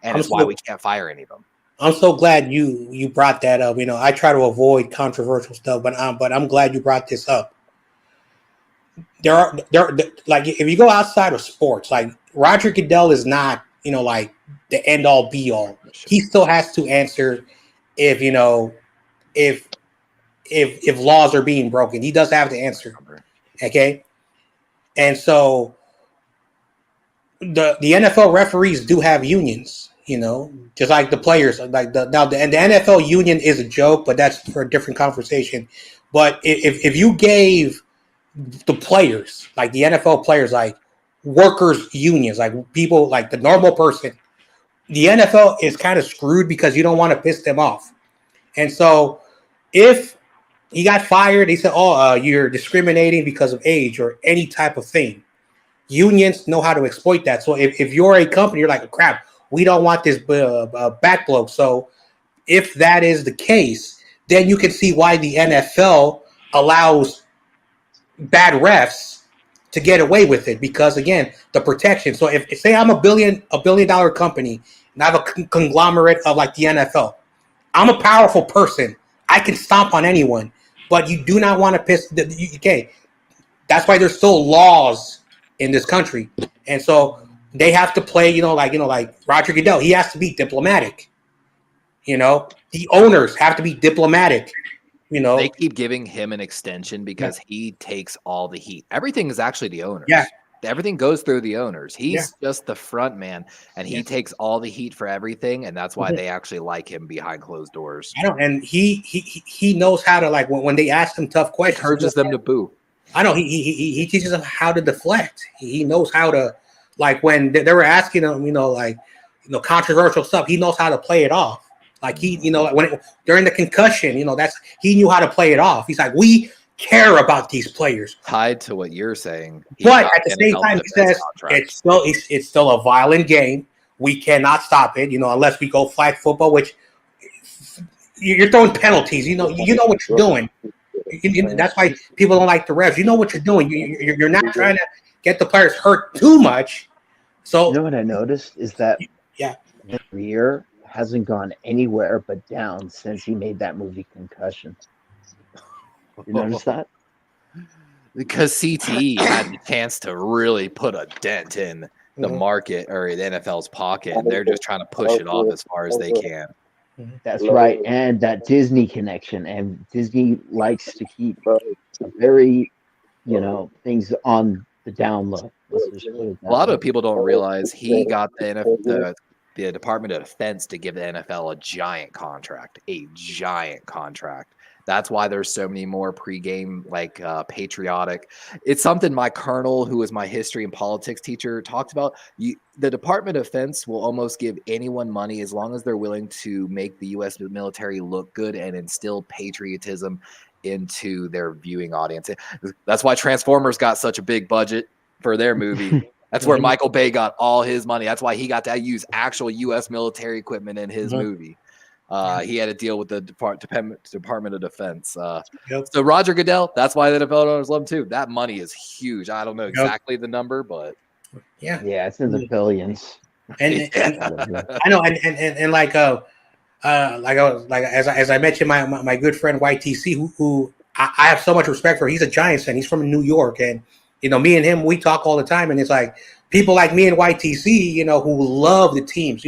And it's why we can't fire any of them. I'm so glad you brought that up. I try to avoid controversial stuff, but I'm glad you brought this up. There are like, if you go outside of sports, like Roger Goodell is not like the end all be all. He still has to answer if laws are being broken. He does have to answer. Okay, and so the NFL referees do have unions. Just like the players. Like the NFL union is a joke, but that's for a different conversation. But if you gave the players, like the NFL players, like workers unions, like people, like the normal person, the NFL is kind of screwed because you don't want to piss them off. And so if he got fired, he said, you're discriminating because of age or any type of thing. Unions know how to exploit that. So if you're a company, you're like, crap, we don't want this back blow. So if that is the case, then you can see why the NFL allows bad refs to get away with it, because again, the protection. So if say I'm a $1 billion company and I have a conglomerate of like the NFL, I'm a powerful person. I can stomp on anyone, but you do not want to piss. Okay, that's why there's still laws in this country, and so they have to play. Like Roger Goodell, he has to be diplomatic. The owners have to be diplomatic. They keep giving him an extension because he takes all the heat. Everything is actually the owners. Yeah. Everything goes through the owners. He's just the front man, and he takes all the heat for everything, and that's why they actually like him behind closed doors. I know, and he knows how to, like, when they ask him tough questions, Encourages them to boo. I know he teaches them how to deflect. He knows how to, like, when they were asking him, controversial stuff, he knows how to play it off. Like during the concussion, he knew how to play it off. He's like, we care about these players. Tied to what you're saying, but at the same time, he says it's still a violent game. We cannot stop it, unless we go flag football, which you're throwing penalties. You know what you're doing. That's why people don't like the refs. You know what you're doing. You're not trying to get the players hurt too much. So what I noticed is that his career hasn't gone anywhere but down since he made that movie Concussion. You notice that? Because CTE had the chance to really put a dent in the market or the NFL's pocket, and they're just trying to push it off as far as they can. That's right, and that Disney connection, and Disney likes to keep very, things on the down low. A lot of people don't realize he got the Department of Defense to give the NFL a giant contract. That's why there's so many more pregame, patriotic. It's something my colonel, who was my history and politics teacher, talked about. The Department of Defense will almost give anyone money as long as they're willing to make the U.S. military look good and instill patriotism into their viewing audience. That's why Transformers got such a big budget for their movie. That's where Michael Bay got all his money. That's why he got to use actual U.S. military equipment in his movie. He had a deal with the Department of Defense. So Roger Goodell, that's why the NFL owners love him too. That money is huge. I don't know exactly the number, but yeah, it's in the billions. And I know, and like as I mentioned, my good friend YTC, who I have so much respect for. He's a Giants fan. He's from New York, and me and him, we talk all the time, and it's like people like me and YTC, who love the teams,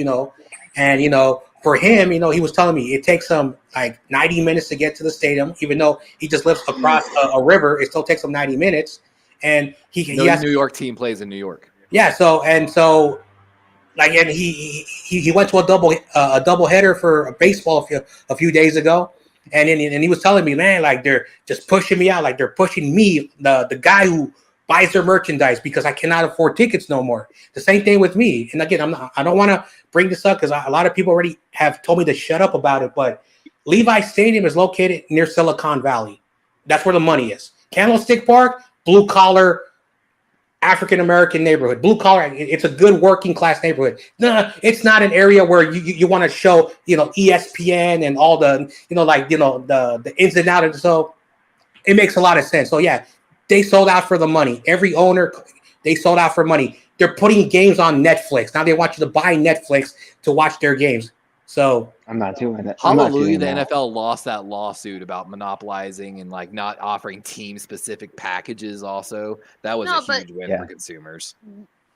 and for him, he was telling me it takes him like 90 minutes to get to the stadium, even though he just lives across a river. It still takes him 90 minutes, and he has New York team plays in New York. Yeah, so. Like, and he went to a double header for baseball a few days ago, and he was telling me, man, like they're just pushing me out, like they're pushing me, the guy who buys their merchandise, because I cannot afford tickets no more. The same thing with me. And again, I don't want to bring this up because a lot of people already have told me to shut up about it. But Levi Stadium is located near Silicon Valley. That's where the money is. Candlestick Park, blue collar, African-American neighborhood, blue collar. It's a good working class neighborhood. No, it's not an area where you want to show, ESPN and all the, the ins and outs. So it makes a lot of sense. So yeah, they sold out for the money. Every owner, they sold out for money. They're putting games on Netflix. Now they want you to buy Netflix to watch their games. So I'm not doing that. Hallelujah, the NFL lost that lawsuit about monopolizing and like not offering team-specific packages also. That was a huge win for consumers.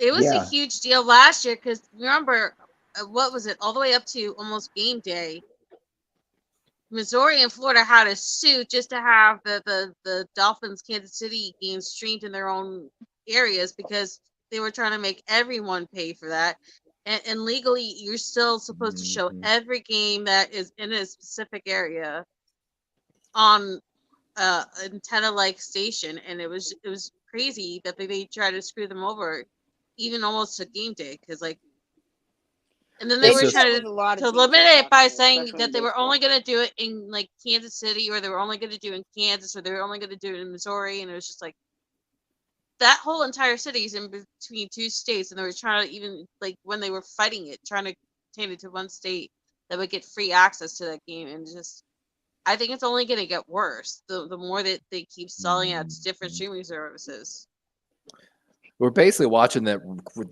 It was a huge deal last year because remember, what was it? All the way up to almost game day, Missouri and Florida had a suit just to have the Dolphins Kansas City games streamed in their own areas because they were trying to make everyone pay for that. And legally, you're still supposed to show every game that is in a specific area on antenna-like station, and it was crazy that they tried to screw them over, even almost to game day, because and then they were trying to limit it by saying that they were only going to do it in like Kansas City, or they were only going to do it in Kansas, or they were only going to do it in Missouri, and it was just like. That whole entire city is in between two states, and they were trying to even when they were fighting it, trying to contain it to one state that would get free access to that game, and just I think it's only going to get worse the more that they keep selling out to different streaming services. We're basically watching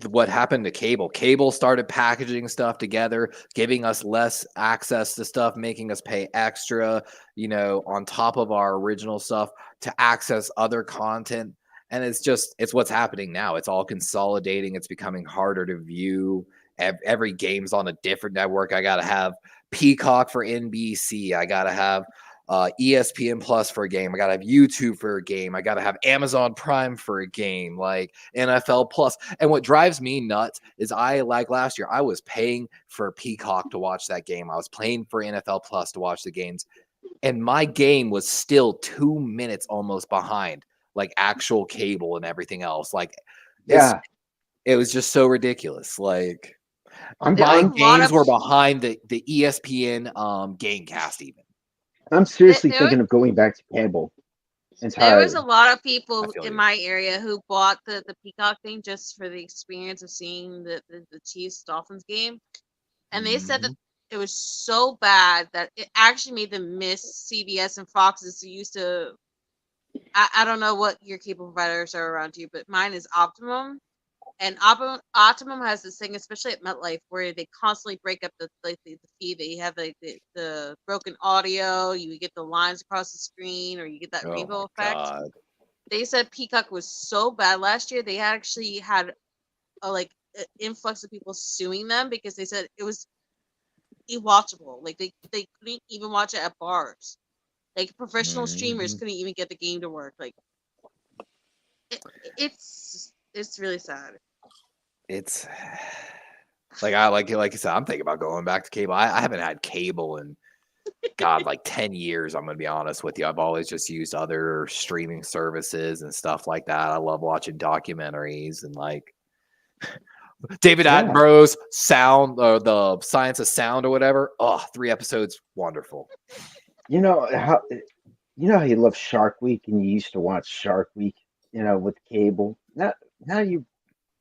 what happened to cable. Cable started packaging stuff together, giving us less access to stuff, making us pay extra, on top of our original stuff to access other content. And it's what's happening now. It's all consolidating. It's becoming harder to view. Every game's on a different network. I got to have Peacock for NBC. I got to have ESPN Plus for a game. I got to have YouTube for a game. I got to have Amazon Prime for a game, like NFL Plus. And what drives me nuts is like last year, I was paying for Peacock to watch that game. I was paying for NFL Plus to watch the games. And my game was still 2 minutes almost behind like actual cable and everything else. Like, it was just so ridiculous. Like, my games were behind the ESPN Gamecast even. I'm seriously thinking of going back to cable entirely. There was a lot of people in my area who bought the Peacock thing just for the experience of seeing the Chiefs Dolphins game, and they said that it was so bad that it actually made them miss CBS and Fox's who used to. I don't know what your cable providers are around you, but mine is Optimum. And Optimum has this thing, especially at MetLife, where they constantly break up the feed. They have the broken audio. You get the lines across the screen, or you get that rainbow effect. God. They said Peacock was so bad last year. They actually had an influx of people suing them because they said it was unwatchable. Like they couldn't even watch it at bars. Like professional streamers couldn't even get the game to work. Like it's really sad. It's like you said, I'm thinking about going back to cable. I haven't had cable in like 10 years. I'm gonna be honest with you. I've always just used other streaming services and stuff like that. I love watching documentaries and like David Attenborough's Sound, or the Science of Sound or whatever. 3 episodes, wonderful. You know how you love Shark Week, and you used to watch Shark Week, with cable. Now you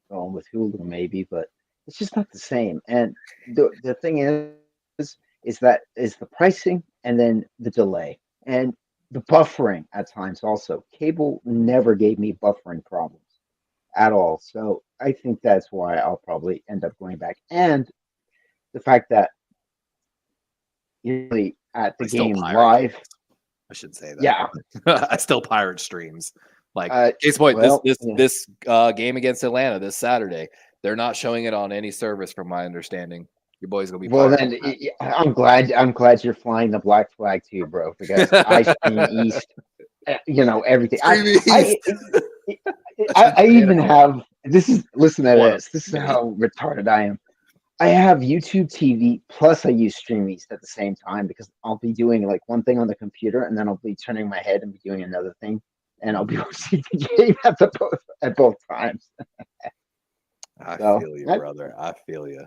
going with Hulu maybe, but it's just not the same. And the thing is the pricing, and then the delay and the buffering at times. Also, cable never gave me buffering problems. at all. So I think that's why I'll probably end up going back. And the fact that you're really at the I still game pirate. live. I should say that. Yeah. I still pirate streams. Like case point, this game against Atlanta this Saturday, they're not showing it on any service from my understanding. Your boy's gonna be then I'm glad you're flying the black flag too, bro, because I stream East, everything. I even have listen to this. This is how retarded I am. I have YouTube TV plus I use Stream East at the same time because I'll be doing like one thing on the computer and then I'll be turning my head and be doing another thing, and I'll be watching the game at both times. I feel you, brother. I feel you.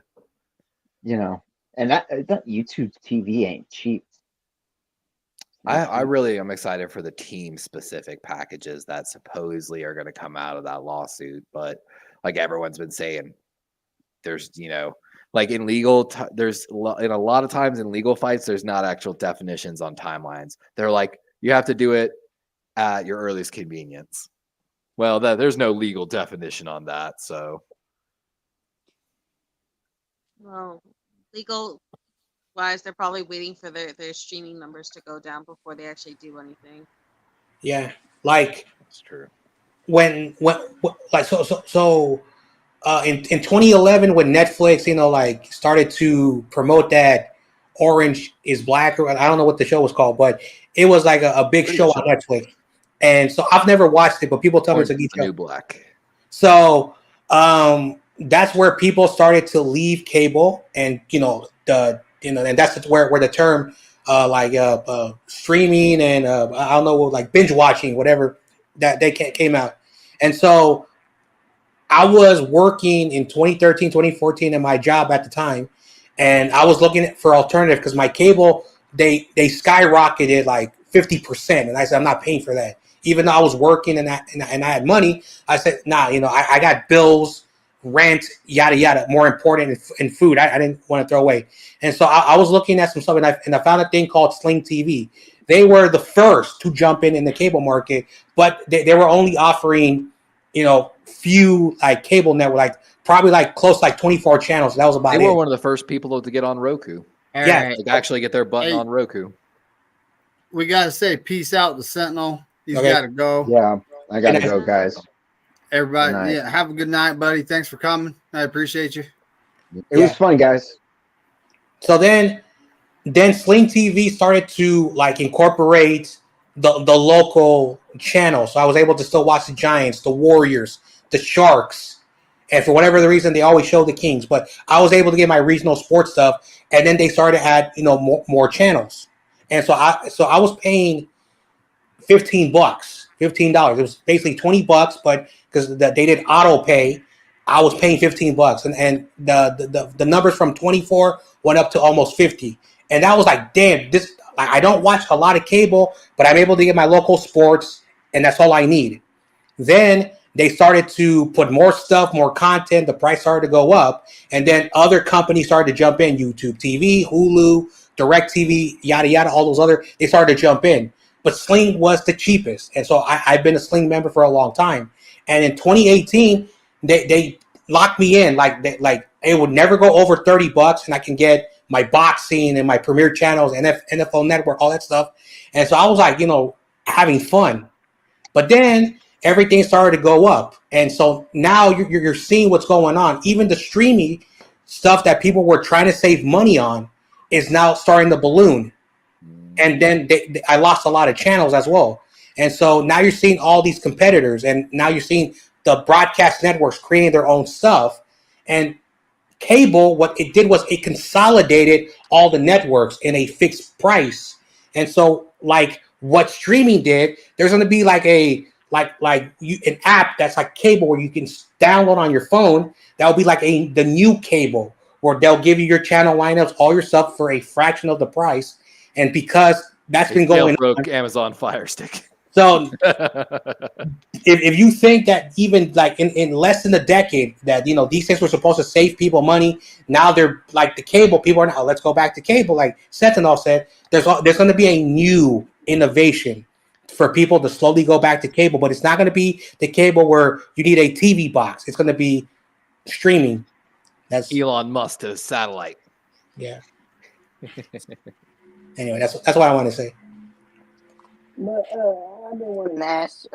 And that YouTube TV ain't cheap. I really am excited for the team specific packages that supposedly are going to come out of that lawsuit. But like everyone's been saying, there's, like in legal, there's in a lot of times in legal fights, there's not actual definitions on timelines. They're like, you have to do it at your earliest convenience. Well, there's no legal definition on that. So. Well, legal wise, they're probably waiting for their streaming numbers to go down before they actually do anything. Yeah, like that's true. When like in 2011 when Netflix started to promote that Orange is Black, or I don't know what the show was called, but it was like a big show on Netflix, and so I've never watched it, but people tell me it's a good show. New Black. So that's where people started to leave cable, and and that's where the term streaming and I don't know, like binge watching, whatever that they came out. And so I was working in 2013, 2014 in my job at the time, and I was looking for alternative because my cable they skyrocketed like 50%, and I said I'm not paying for that. Even though I was working and I had money, I said nah, I got bills, rent, yada yada, more important in food. I didn't want to throw away, and so I was looking at some stuff, and I found a thing called Sling TV. They were the first to jump in the cable market, but they were only offering, few like cable network, probably close to 24 channels. That was about it. They were one of the first people to get on Roku. Yeah, actually get their button on Roku. We gotta say peace out to Sentinel. He's gotta go. Yeah, I gotta go, guys. Everybody, have a good night, buddy. Thanks for coming. I appreciate you. It was fun, guys. So then Sling TV started to incorporate the local channel. So I was able to still watch the Giants, the Warriors, the Sharks, and for whatever the reason, they always show the Kings. But I was able to get my regional sports stuff, and then they started to add more channels. And so I was paying $15. It was basically $20, but because they did auto pay, I was paying $15, and the numbers from 24 went up to almost 50, and that was like, damn, this. I don't watch a lot of cable, but I'm able to get my local sports, and that's all I need. Then they started to put more stuff, more content. The price started to go up, and then other companies started to jump in: YouTube TV, Hulu, DirecTV, yada yada, all those other. They started to jump in. But Sling was the cheapest. And so I've been a Sling member for a long time. And in 2018, they locked me in. It would never go over $30, and I can get my boxing and my premier channels, NFL Network, all that stuff. And so I was having fun. But then everything started to go up. And so now you're seeing what's going on. Even the streaming stuff that people were trying to save money on is now starting to balloon. And then I lost a lot of channels as well. And so now you're seeing all these competitors, and now you're seeing the broadcast networks creating their own stuff. And cable, what it did was it consolidated all the networks in a fixed price. And so what streaming did, there's going to be an app that's like cable where you can download on your phone. That will be the new cable, where they'll give you your channel lineups, all your stuff for a fraction of the price. And because that's been going on, Amazon Fire Stick. So if you think that even in less than a decade that these things were supposed to save people money, now they're the cable people are now, let's go back to cable. Like Sentinel said, there's going to be a new innovation for people to slowly go back to cable, but it's not going to be the cable where you need a TV box. It's going to be streaming. That's Elon Musk to satellite. yeah. Anyway, that's what I want to say. But I've been wanting to ask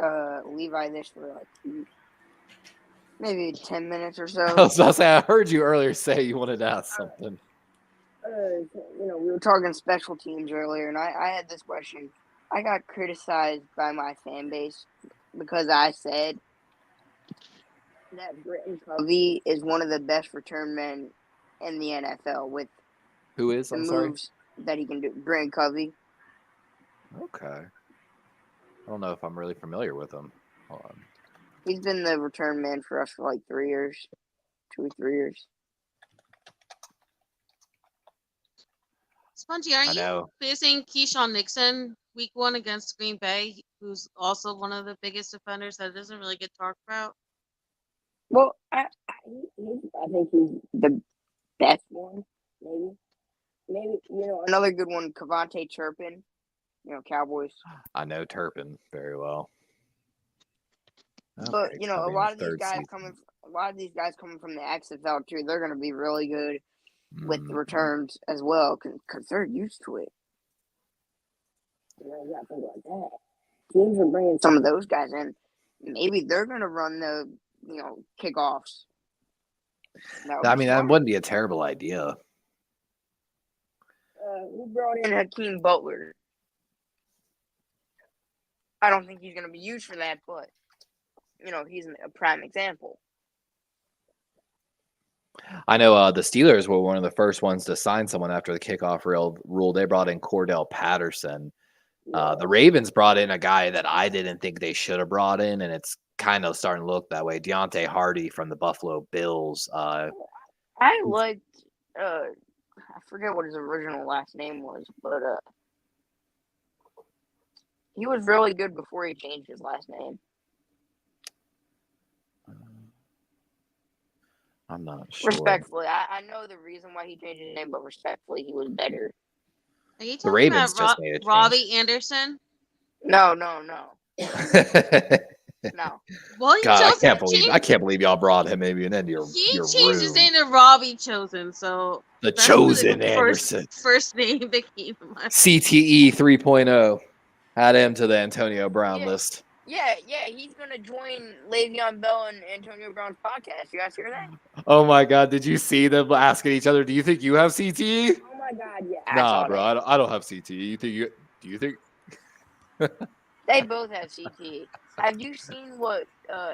Levi this for like maybe 10 minutes or so. I was about to say, I heard you earlier say you wanted to ask something. We were talking special teams earlier, and I had this question. I got criticized by my fan base because I said that Britton Covey is one of the best return men in the NFL with Who is? the I'm sorry. moves that he can do. Britton Covey. Okay. I don't know if I'm really familiar with him. Hold on. He's been the return man for us for like 3 years, 2 or 3 years. Spongy, are I you know. facing Keyshawn Nixon week 1 against Green Bay, who's also one of the biggest defenders that doesn't really get talked about? Well, I think he's the best one, maybe. Maybe, another good one, Kavontae Turpin, Cowboys. I know Turpin very well. But, Okay, a probably in lot his of these third guys season. coming from the XFL too, they're going to be really good with the Mhm. returns as well because they're used to it. You got to think like that. Teams are bringing some of those guys in. Maybe they're going to run the, kickoffs. I mean, that wouldn't be a terrible idea. We brought in Hakeem Butler. I don't think he's going to be used for that, but, he's a prime example. I know the Steelers were one of the first ones to sign someone after the kickoff rule. They brought in Cordell Patterson. The Ravens brought in a guy that I didn't think they should have brought in, and it's kind of starting to look that way. Deontay Hardy from the Buffalo Bills. I liked, I forget what his original last name was, but he was really good before he changed his last name. I'm not sure. Respectfully, I know the reason why he changed his name, but respectfully, he was better. Are you The talking Ravens about just made a change. Robbie Anderson? No. No. Well, he God, chose I can't believe y'all brought him maybe and then your changed room. his name to Robbie Chosen, so The that's Chosen the Anderson. first name that came to mind. CTE 3.0. Add him to the Antonio Brown list. Yeah, he's gonna join Le'Veon Bell and Antonio Brown's podcast. You guys hear that? Oh my God! Did you see them asking each other? Do you think you have CTE? Oh my God, yeah. Nah, bro. I don't have CTE. Do you think? They both have CTE. Have you seen what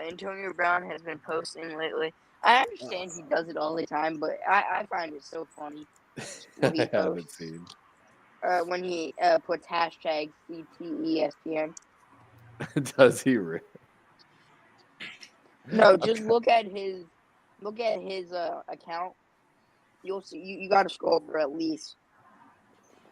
Antonio Brown has been posting lately? I understand he does it all the time, but I find it so funny. I haven't seen. When he puts hashtag CTESPN. Does he really? No, just look at his account. You'll see. You got to scroll for at least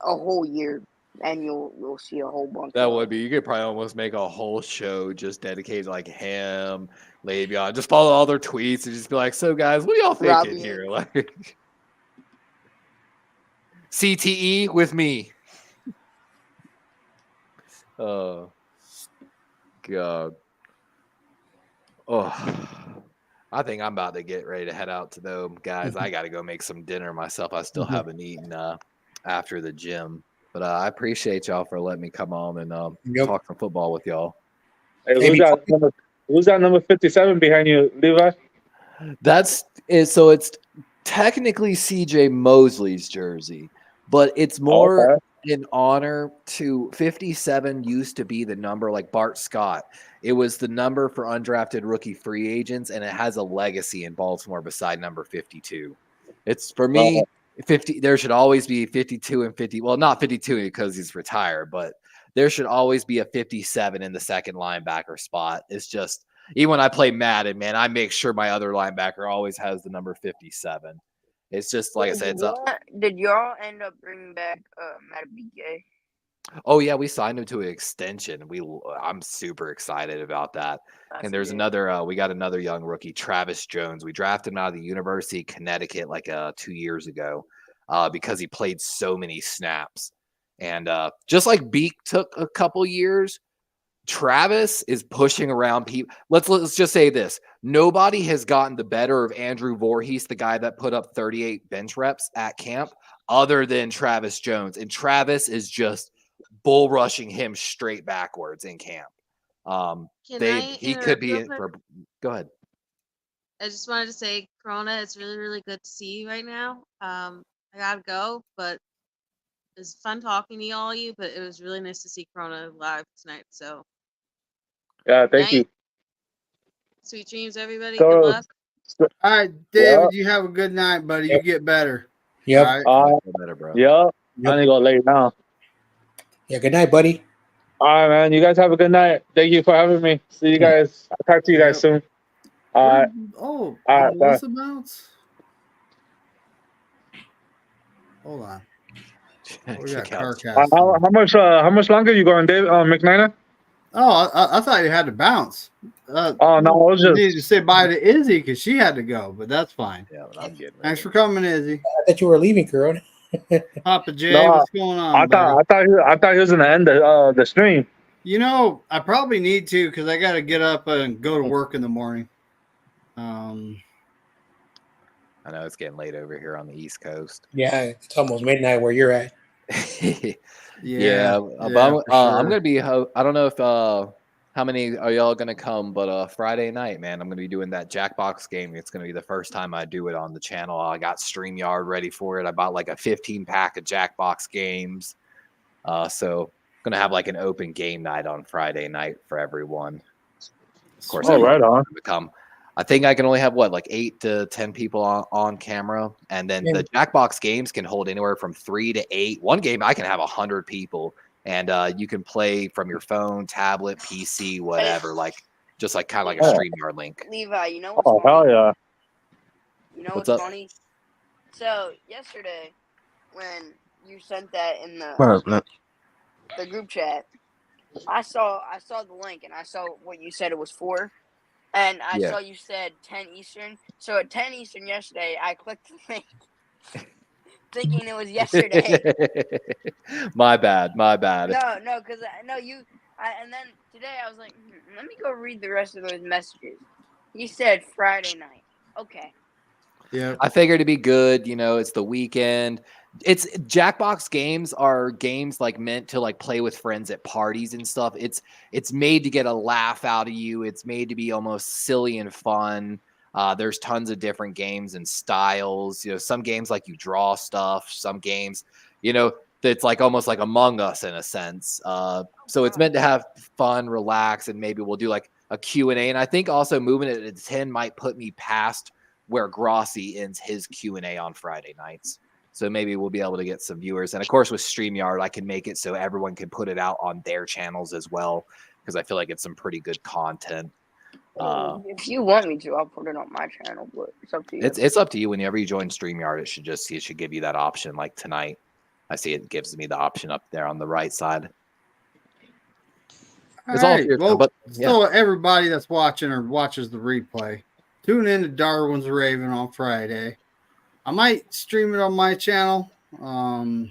a whole year, and you'll see a whole bunch. That would be. You could probably almost make a whole show just dedicated like him, Le'Veon. Just follow all their tweets and just be like, "So guys, what are y'all thinking here?" Like CTE with me. Oh God. Oh, I think I'm about to get ready to head out to them guys. I got to go make some dinner myself. I still haven't eaten after the gym, but I appreciate y'all for letting me come on and talk some football with y'all. Hey, who's that number 57 behind you, Levi? That's it. So it's technically CJ Mosley's jersey, but it's more in honor to 57 used to be the number like Bart Scott. It was the number for undrafted rookie free agents, and it has a legacy in Baltimore beside number 52. It's for me, 50. There should always be 52 and 50. Well, not 52 because he's retired, but there should always be a 57 in the second linebacker spot. It's just, even when I play Madden, man, I make sure my other linebacker always has the number 57. It's just like I said. Did y'all end up bringing back Matt BK? Oh yeah, we signed him to an extension. I'm super excited about that. And there's another. We got another young rookie, Travis Jones. We drafted him out of the University of Connecticut like 2 years ago, because he played so many snaps. And just like Beak took a couple years, Travis is pushing around people. Let's just say this. Nobody has gotten the better of Andrew Voorhees, the guy that put up 38 bench reps at camp, other than Travis Jones. And Travis is just bull rushing him straight backwards in camp. He could be in for. Go ahead. I just wanted to say, Corona, it's really, really good to see you right now. I gotta go, but it was fun talking to all you, but it was really nice to see Corona live tonight. So Yeah, thank you. Sweet dreams, everybody. So- Good luck. All right, David, you have a good night, buddy. You get better. Yep. All right. Feel better, bro. Yeah. Yep. I need to go late now. Yeah. Good night, buddy. All right, man. You guys have a good night. Thank you for having me. See you guys. I'll talk to you guys soon. All right. Oh, All right, bye. Melissa bounce? Hold on. We got Check out. CarCast. How much longer you going, Dave? McNina? Oh, I thought you had to bounce. Oh no, I was You just. needed to say bye to Izzy because she had to go, but that's fine. Yeah, but I'm getting Thanks for coming, Izzy. I thought you were leaving, Corona. Papa J, No, what's going on? I buddy? thought he was gonna end the stream. You know, I probably need to because I got to get up and go to work in the morning. I know it's getting late over here on the East Coast. Yeah, it's almost midnight where you're at. Yeah, but for I'm sure. gonna be. I don't know if how many are y'all gonna come, but Friday night, man, I'm gonna be doing that Jackbox game. It's gonna be the first time I do it on the channel. I got StreamYard ready for it. I bought like a 15 pack of Jackbox games. So gonna have like an open game night on Friday night for everyone. Of course, Oh, right on. come. I think I can only have like 8 to 10 people on camera, and then Yeah. the Jackbox games can hold anywhere from 3 to 8. One game I can have 100 people, and you can play from your phone, tablet, PC, whatever, like just like kind of like a Oh. StreamYard link. Levi, you know what's Oh funny? hell yeah! You know What's what's up? funny? So yesterday, when you sent that in the group chat, I saw the link and I saw what you said it was for, and I Yeah. saw you said 10 Eastern. So at 10 Eastern yesterday, I clicked the link, thinking it was yesterday. My bad. No, because and then today I was like, let me go read the rest of those messages. He said Friday night. Okay. Yeah. I figured it'd be good. You know, it's the weekend. It's Jackbox games are games like meant to like play with friends at parties and stuff. It's made to get a laugh out of you. It's made to be almost silly and fun. There's tons of different games and styles. You know, some games like you draw stuff. Some games, you know, it's like almost like Among Us in a sense. So it's meant to have fun, relax, and maybe we'll do like a Q&A. And I think also moving it to 10 might put me past where Grossi ends his Q&A on Friday nights. So maybe we'll be able to get some viewers. And of course, with StreamYard, I can make it so everyone can put it out on their channels as well, because I feel like it's some pretty good content. If you want me to, I'll put it on my channel, but it's up to you. It's up to you. Whenever you join StreamYard, it should give you that option. Like tonight, I see it gives me the option up there on the right side. It's all right. here, Well, but yeah. so everybody that's watching or watches the replay, tune in to Darwin's Raven on Friday. I might stream it on my channel. Kind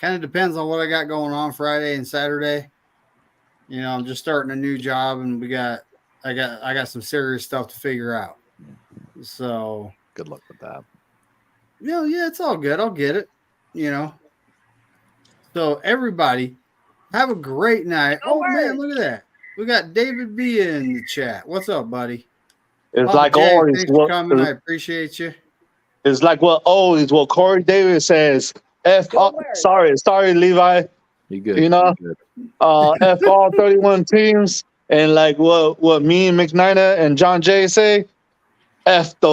of depends on what I got going on Friday and Saturday. You know, I'm just starting a new job, and I got some serious stuff to figure out. So Good luck with that. yeah, it's all good. I'll get it. You know. So everybody, have a great night. Go Oh man, Birds. look at that. We got David B in the chat. What's up, buddy? It's Papa like Jay, always. thanks for coming. I appreciate you. It's like what Corey Davis says. Go Birds. Sorry, Levi. You good? You know, You good. F all 31 teams, and like what me and McNina and John Jay say, F those.